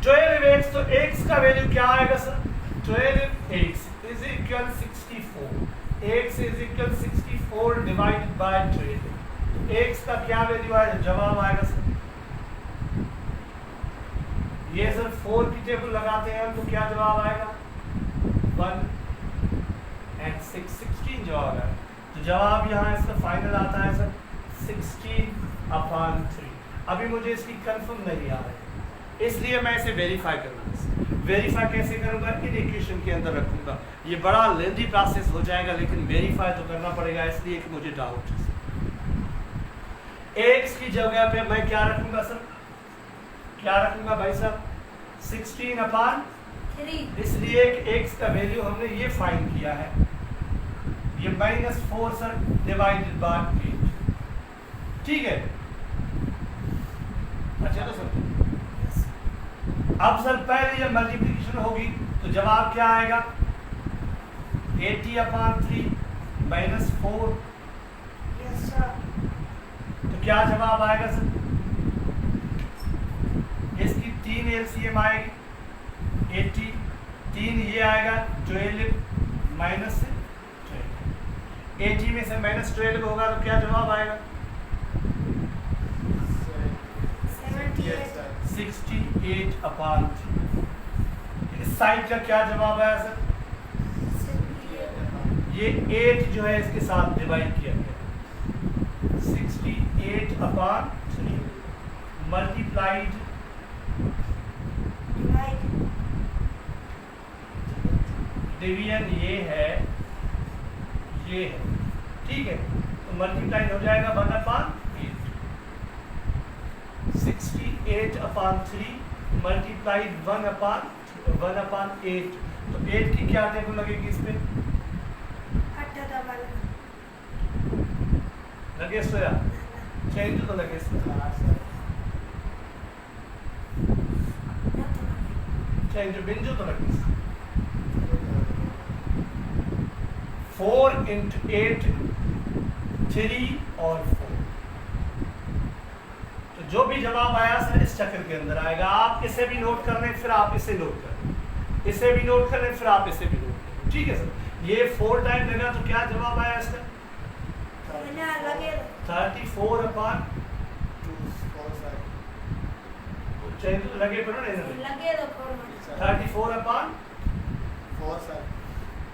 12x तो x का वैल्यू क्या आएगा sir? 12x is equal 64। x is equal 64 divided by 12। x का क्या वैल्यू आएगा? जवाब आएगा सर ये सर 4 की टेबल लगाते हैं तो क्या जवाब आएगा? 1 and 6 16 जवाब है। तो जवाब यहाँ इसका फाइनल आता है सर 16/3। अभी मुझे इसकी कंफर्म नहीं आ रही है, इसलिए मैं इसे वेरीफाई करूँगा। वेरीफाई कैसे करूँगा? इन इक्वेशन के अंदर रखूँगा। ये बड़ा लेंथी प्रोसेस हो जाएगा, लेकिन वेरीफाई तो करना पड़ेगा, इसलिए कि मुझे डाउट है। x की जगह पे मैं क्या रखूँगा सर? क्या रखूँगा भाई साहब? 16/3, इसलिए x का वैल्यू हमने ये फाइंड किया है, ये -4 सर डिवाइडेड बाय 8, ठीक है। अच्छा तो सर अब सर पहले जब मल्टीप्लिकेशन होगी तो जवाब क्या आएगा? 80/3 -4, तो क्या जवाब आएगा सर? इसकी 3 LCM आएगी 80, 3 ये आएगा 12 -12, 80 में से -12 होगा तो क्या जवाब आएगा? 68/3। इस साइड का क्या जवाब आया सर? ये 8 जो है इसके साथ डिवाइड किया गया 68/3 मल्टीप्लाइड डिवीजन ये है, ठीक है। तो मल्टीप्लाई हो जाएगा 1/8। 68/3 मल्टीप्लाइड 1/8। तो 8 की क्या टेबल लगेगी इस पे? लगे सोया चेंज तो लगे चेंज बिंजू तो लगे 4 × 8 3 और 4। तो जो भी जवाब आया सर इस चक्कर के अंदर आएगा। आप इसे भी नोट कर लें, फिर आप इसे नोट कर लें, इसे भी नोट कर लें, फिर आप इसे भी नोट कर लें, ठीक है सर। ये 4 टाइम लगा तो क्या जवाब आया इसका? 34/2 चेंज तो लगे पर लगे 34/4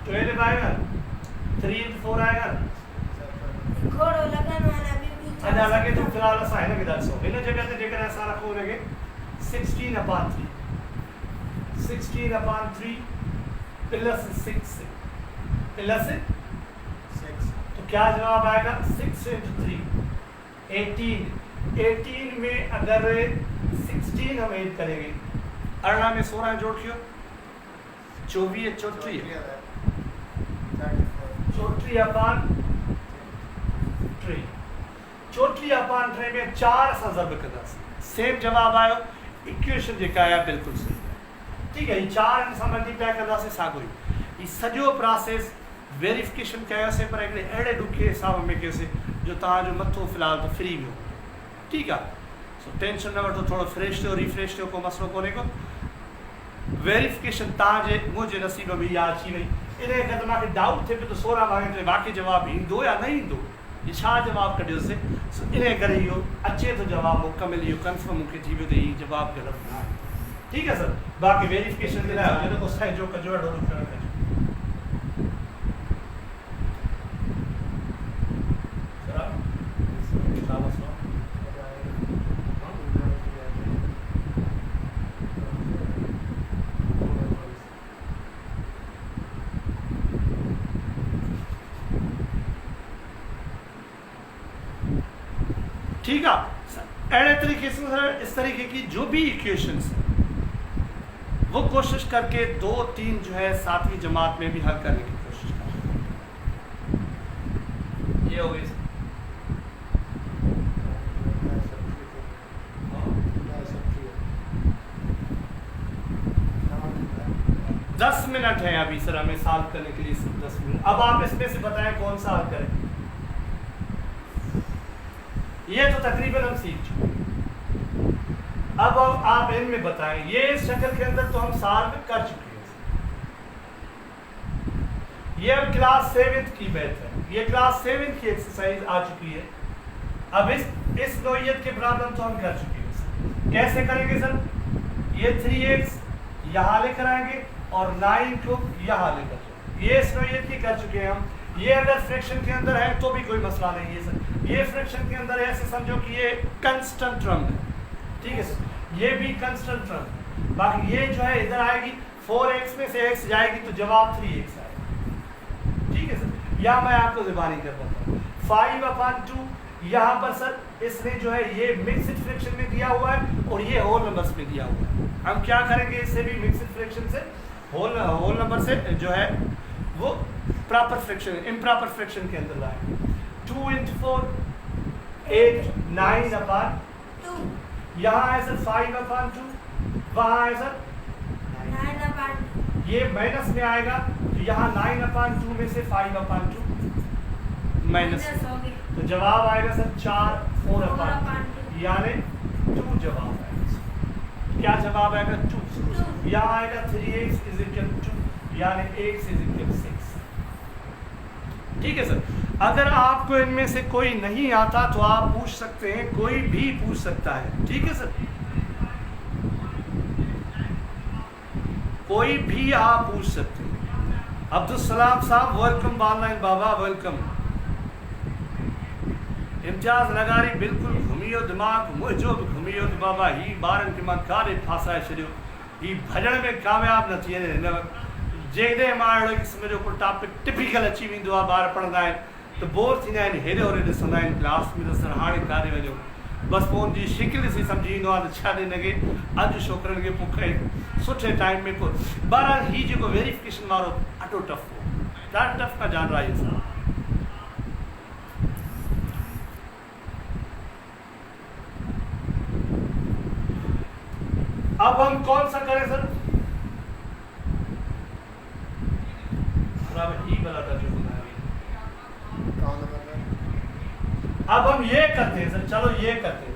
12 आएगा, 3 × 4 आएगा। अच्छा लगे तो फिलहाल ऐसा है ना कि 10 हो इन जगह से जेकर ऐसा रखो लगे 16/3 +6 तो क्या जवाब आएगा? 6 × 3 18। 18 में अगर 16 हम ऐड करेंगे 18 में 16 जोड़ क्यों 24 34/3 में 4 सा ज़रब करना सेम जवाब आयो। इक्वेशन जेका आया बिल्कुल सही है, ठीक है। 4 सां मल्टीप्लाई करना से साॻियो ई सॼो प्रोसेस वेरिफिकेशन कयोसीं, पर हिकिड़े अहिड़े ॾुखे हिसाब में कयोसीं जो तव्हांजो मथो फ़िलहाल त फ्री में हो, ठीकु आहे। सो टेंशन न वठो, थोरो फ्रेश थियो, रिफ्रेश थियो, को मसलो कोन्हे को। वेरिफिकेशन तव्हांजे मुंहिंजे नसीब में इहा अची वई इन्हें अगर तव्हांखे डाउट थे तो 16 मांगे तो बाक़ी जवाब ईंदो या न ईंदो, ये छा जवाब कढियोसीं, इन करे इहो अचे तो जवाब मुकमिल, इहो कंफर्म मूंखे थी वियो त हीउ जवाब ग़लति न आहे। ठीक है सर, बाक़ी वेरिफिकेशन जे लाइ जेको जो कजो आहे ॾोढो कजो। ठीक है, अड़े तरीके से सर इस तरीके की जो भी इक्वेशंस है वो कोशिश करके 2-3 जो है 7वीं जमात में भी हल करने की कोशिश करें। ये हो गई 10 मिनट है अभी सर हमें सॉल्व करने के लिए, 10 मिनट। अब आप इसमें से बताएं कौन सा हल करें। ये तो तकरीबन हम सीख चुके। अब आप इनमें बताएं, ये इस शक्ल के अंदर तो हम सॉल्व कर चुके हैं। ये अब क्लास 7th की बात है, ये क्लास 7th की एक्सरसाइज आ चुकी है। अब इस नौइयत के प्रॉब्लम तो हम कर चुके हैं। कैसे करेंगे सर, ये 3x यहाँ लेकर आएंगे और 9 को यहाँ लेकर जाएंगे। ये इस नौइयत की कर चुके हैं हम। ये अगर फ्रैक्शन के अंदर है तो भी कोई मसला नहीं है सर। ये फ्रैक्शन के अंदर ऐसे समझो कि ये कंस्टेंट टर्म है, ठीक है सर, ये भी कंस्टेंट टर्म है। बाकी ये जो है इधर आएगी, 4x में से x जाएगी तो जवाब 3x आएगा। ठीक है सर, या मैं आपको ज़बानी कर देता हूँ 5/2। यहाँ पर सर इसने जो है ये मिक्स्ड फ्रैक्शन में दिया हुआ है और ये होल नंबर्स में दिया हुआ है। हम क्या करेंगे, इससे भी मिक्स्ड फ्रैक्शन से होल नंबर से जो है वो प्रॉपर फ्रैक्शन, इम्प्रॉपर फ्रैक्शन के अंदर लाएंगे। 2 × 4 8 9/2। यहाँ है सर 5/2, वहाँ है सर 9/2। ये माइनस में आएगा तो यहाँ 9/2 में से 5/2 माइनस, तो जवाब आएगा सर 4/4, यानी 2 जवाब आएगा। क्या जवाब आएगा 2। यहाँ आएगा 3x = 2, यानी x = 6। ठीक है सर, अगर आपको इनमें से कोई नहीं आता तो आप पूछ सकते हैं, कोई भी पूछ सकता है। ठीक है सर, कोई भी आप पूछ सकते हैं। अब्दुल सलाम साहब वेलकम, ऑनलाइन बाबा वेलकम। इम्तियाज लगारी बिल्कुल घुमियो दिमाग मुझो भी घुमियो तो बाबा ही ॿारनि खे मां काॾे फासाए छॾियो, ही भॼण में कामयाब न थी वञे। हिन जेकॾहिं मां अहिड़ो क़िस्म जो को टॉपिक टिपिकल अची वेंदो आहे, ॿार पढ़ंदा आहिनि तो बोर थींदा आहिनि, हेॾे होॾे ॾिसंदा आहिनि क्लास में त सर हाणे काॾे वञो, बसि पोइ उनजी शिकिल ॾिसी सम्झी ईंदो आहे त छा ॾिनगे अॼु छोकिरनि खे बुख आहे, सुठे टाइम में को। बहरहाल ही जेको वेरिफिकेशन वारो ॾाढो टफ हो, ॾाढो टफ का जान रहा है सर। अब हम कौन सा करें सर, अब हम ये करते हैं सर, चलो ये करते हैं।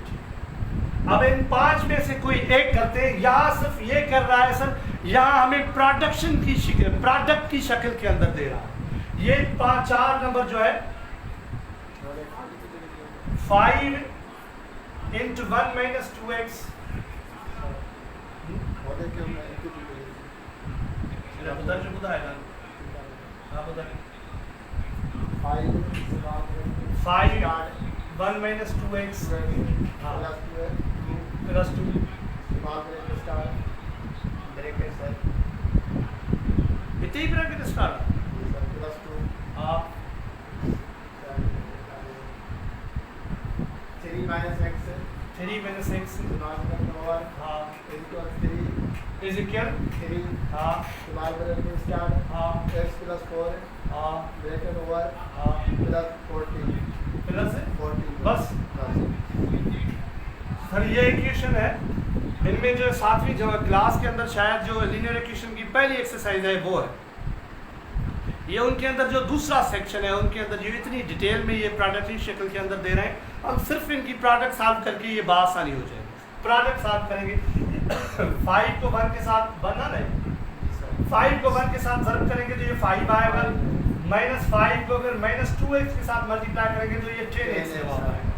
अब इन 5 में से कोई एक करते हैं। यहाँ सिर्फ ये कर रहा है सर, यहाँ हमें प्रोडक्शन की प्रोडक्ट की शक्ल के अंदर दे रहा है। ये 4 नंबर जो है 5 × 1 - 2x बुधाएगा 5 1 - 2x +2 ब्रैकेट सर इतनी ब्रैकेट स्टार्ट +2 हां 3 - x 3 - x और हां = 3 3 हां स्मॉल ब्रैकेट स्टार्ट हां x + 4 हां ब्रैकेट ओवर हां +14 बस सर ये इक्वेशन है। इनमें जो 7वीं क्लास के अंदर शायद जो लीनियर इक्वेशन की पहली एक्सरसाइज है वो है, ये उनके अंदर जो दूसरा सेक्शन है उनके अंदर जो इतनी डिटेल में ये प्रोडक्ट की शक्ल के अंदर दे रहे हैं। हम सिर्फ इनकी प्रोडक्ट सॉल्व करके ये बात आसानी हो जाएगी। प्रोडक्ट सॉल्व करेंगे 5 को 1 के साथ बनना नहीं, 5 को 1 के साथ ज़र्ब करेंगे तो ये 5 आएगा, -5 को अगर -2x के साथ मल्टीप्लाई करेंगे तो ये 10x जवाब आएगा।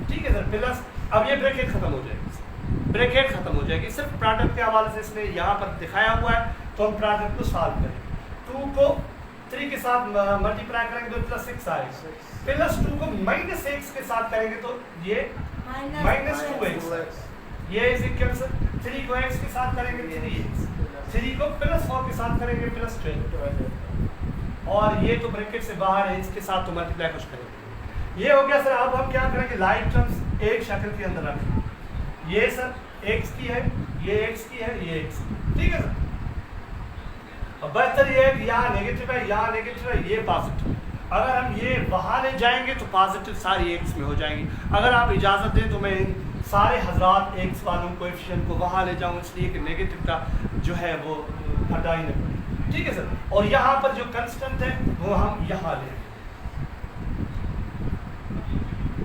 ठीक है सर, प्लस अब ये ब्रैकेट खत्म हो जाएगी, ब्रैकेट खत्म हो जाएगी। सिर्फ प्रोडक्ट के हवाले से इसने यहाँ पर दिखाया हुआ है, तो हम प्रोडक्ट को सॉल्व करेंगे। 2 को 3 के साथ मल्टीप्लाई करेंगे तो +6 आएगा, +2 को -x के साथ करेंगे तो ये -2x, ये इज इक्वल से 3 को x के साथ करेंगे 3x, 3 को +4 के साथ करेंगे +12, और ये तो ब्रैकेट से बाहर है, इसके साथ तो मल्टीप्लाई कुछ करेंगे। ये हो गया सर। अब हम क्या करेंगे, लाइक टर्म्स एक शक्ल के अंदर रखें। ये सर x की है, ये x की है, ये x की, ठीक है सर। अब बेहतर ये है कि यहाँ नेगेटिव है, यहाँ नेगेटिव है, ये पॉजिटिव है। अगर हम ये वहाँ ले जाएंगे तो पॉजिटिव सारी x में हो जाएंगी। अगर आप इजाज़त दें तो मैं इन सारे हजरात x वालों कोएफिशिएंट को वहाँ ले जाऊँ, इसलिए कि नेगेटिव का जो है वो हटा ही नहीं पड़े, ठीक है सर। और यहाँ पर जो कंस्टेंट है वो हम यहाँ ले,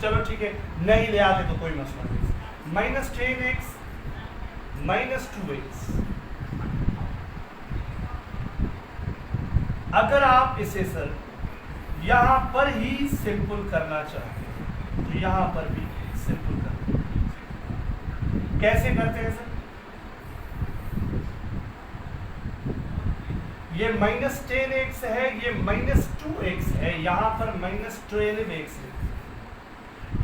चलो ठीक है, नहीं ले आते तो कोई मसला नहीं। -10x -2x, अगर आप इसे सर यहाँ पर ही सिंपल करना चाहते हैं तो यहाँ पर भी सिंपल करते हैं। कैसे करते हैं सर, ये -10x है, ये -2x है, यहाँ पर -12x है,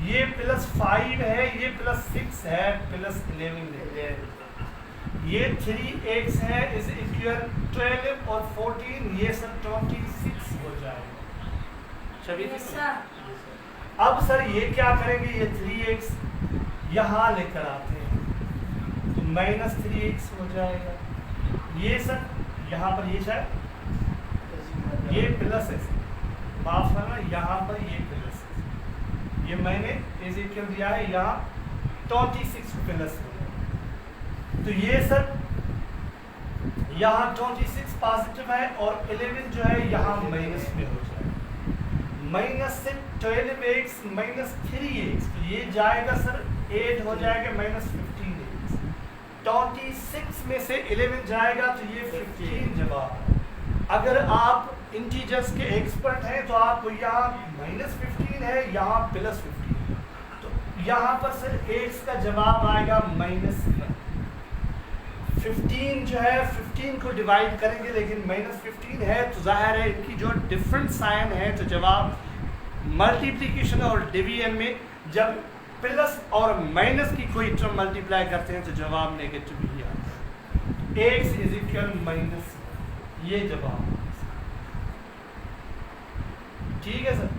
ये +5 है, ये +6 है, +11 है, ये 3x है इज इक्वल 12 और 14, ये सर 26 हो जाएगा। Yes, sir. अब सर ये क्या करेंगे, ये 3x यहाँ लेकर आते हैं तो -3x हो जाएगा। ये सर यहाँ पर ये शायद ये प्लस है, माफ करना, यहाँ पर ये प्लस है, ये मैंने इज इक्वल दिया है, यहाँ 26 प्लस है, तो ये सर यहाँ 26 पॉजिटिव है और 11 जो है यहाँ माइनस में हो जाएगा। माइनस से 12x -3x, तो ये जाएगा सर 8 हो जाएगा, -15x, 26 में से 11 जाएगा तो ये 15 जवाब है। अगर आप इंटीजर्स के एक्सपर्ट हैं तो आपको यहाँ -15 है, यहाँ +15 है, तो यहाँ पर सर x का जवाब आएगा -1। 15 जो है 15 को डिवाइड करेंगे, लेकिन -15 है तो जाहिर है इनकी जो डिफरेंट साइन है, तो जवाब मल्टीप्लिकेशन और डिवीजन में जब प्लस और माइनस की कोई टर्म मल्टीप्लाई करते हैं तो जवाब नेगेटिव ही आता है। x इज इक्वल -, ये जवाब, ठीक है सर।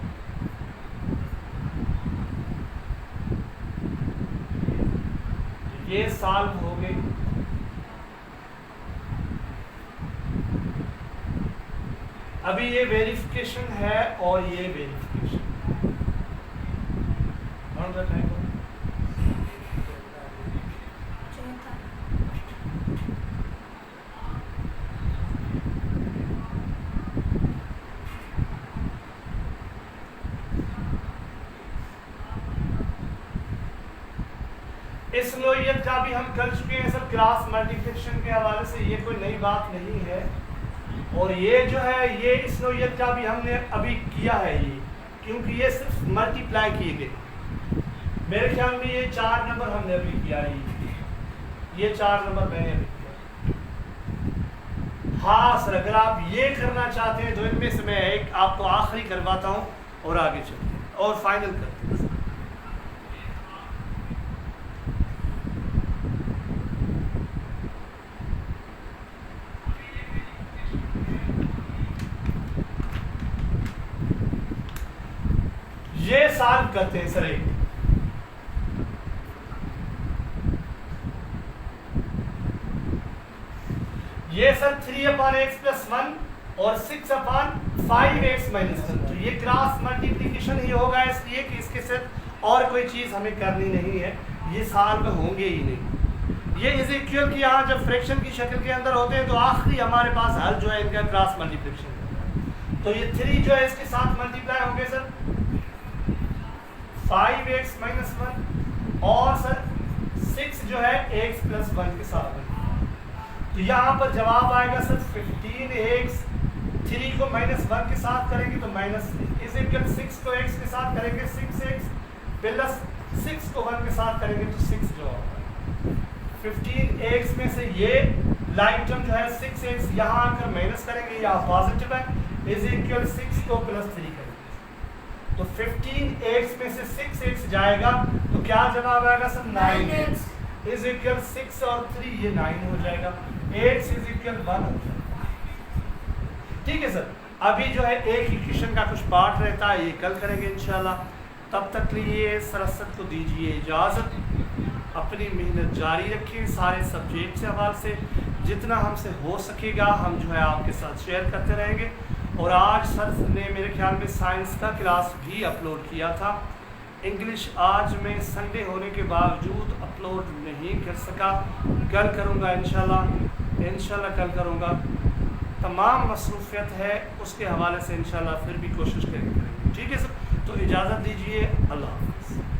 ये सॉल्व हो गई। अभी ये वेरिफिकेशन है और ये वेरिफिकेशन इस नोयत का भी हम कर चुके हैं सर, क्रॉस मल्टीप्लिकेशन के हवाले से ये कोई नई बात नहीं है। और ये जो है ये इस नोयत का भी हमने अभी किया है, ये क्योंकि ये सिर्फ मल्टीप्लाई किए गए। मेरे ख्याल में ये 4 नंबर हमने अभी किया है, ये 4 नंबर मैंने अभी किया। हाँ सर, अगर आप ये करना चाहते हैं तो इनमें से मैं एक आपको आखिरी करवाता हूँ और आगे चलते हैं और फाइनल करते हैं। ये सॉल्व करते हैं सर। एक ये सर 3/x+1 और 6/5x -1, तो ये क्रॉस मल्टीप्लिकेशन ही होगा, इसलिए कि इसके साथ और कोई चीज़ हमें करनी नहीं है, ये सॉल्व होंगे ही नहीं। ये इज इक्वल की यहाँ जब फ्रैक्शन की शक्ल के अंदर होते हैं तो आखिरी हमारे पास हल जो है इनका क्रॉस मल्टीप्लिकेशन, तो ये 3 जो है इसके साथ मल्टीप्लाई होंगे सर 5x -1 और सर 6 जो है x+1 के साथ। तो यहाँ पर जवाब आएगा सर 15x, 3 को -1 के साथ करेंगे तो -3 इज इक्वल 6 को x के साथ करेंगे 6x प्लस 6 को 1 के साथ करेंगे तो 6 जवाब आएगा। 15x में से ये लाइन टर्म जो है 6x यहाँ आकर माइनस करेंगे, यहाँ पॉजिटिव है, इज इक्वल 6 को +3 करेंगे तो 15x में से 6x जाएगा तो क्या जवाब आएगा सर 9x इज इक्वल 6 और 3 ये 9 हो जाएगा, x इज इक्वल 1 हो जाएगा। ठीक है सर, अभी जो है एक इक्वेशन का कुछ पार्ट रहता है ये कल करेंगे इंशाल्लाह। तब तक लिए सरसत को दीजिए इजाज़त, अपनी मेहनत जारी रखें सारे सब्जेक्ट से हवाले से, जितना हमसे हो सकेगा हम जो है आपके साथ शेयर करते रहेंगे। और आज सर ने मेरे ख्याल में साइंस का क्लास भी अपलोड किया था, इंग्लिश आज मैं संडे होने के बावजूद अपलोड नहीं कर सका, कल करूँगा इंशाल्लाह कल करूँगा। तमाम मसरूफियत है उसके हवाले से इंशाल्लाह फिर भी कोशिश करेंगे। ठीक है सर, तो इजाज़त दीजिए, अल्लाह हाफ़िज़।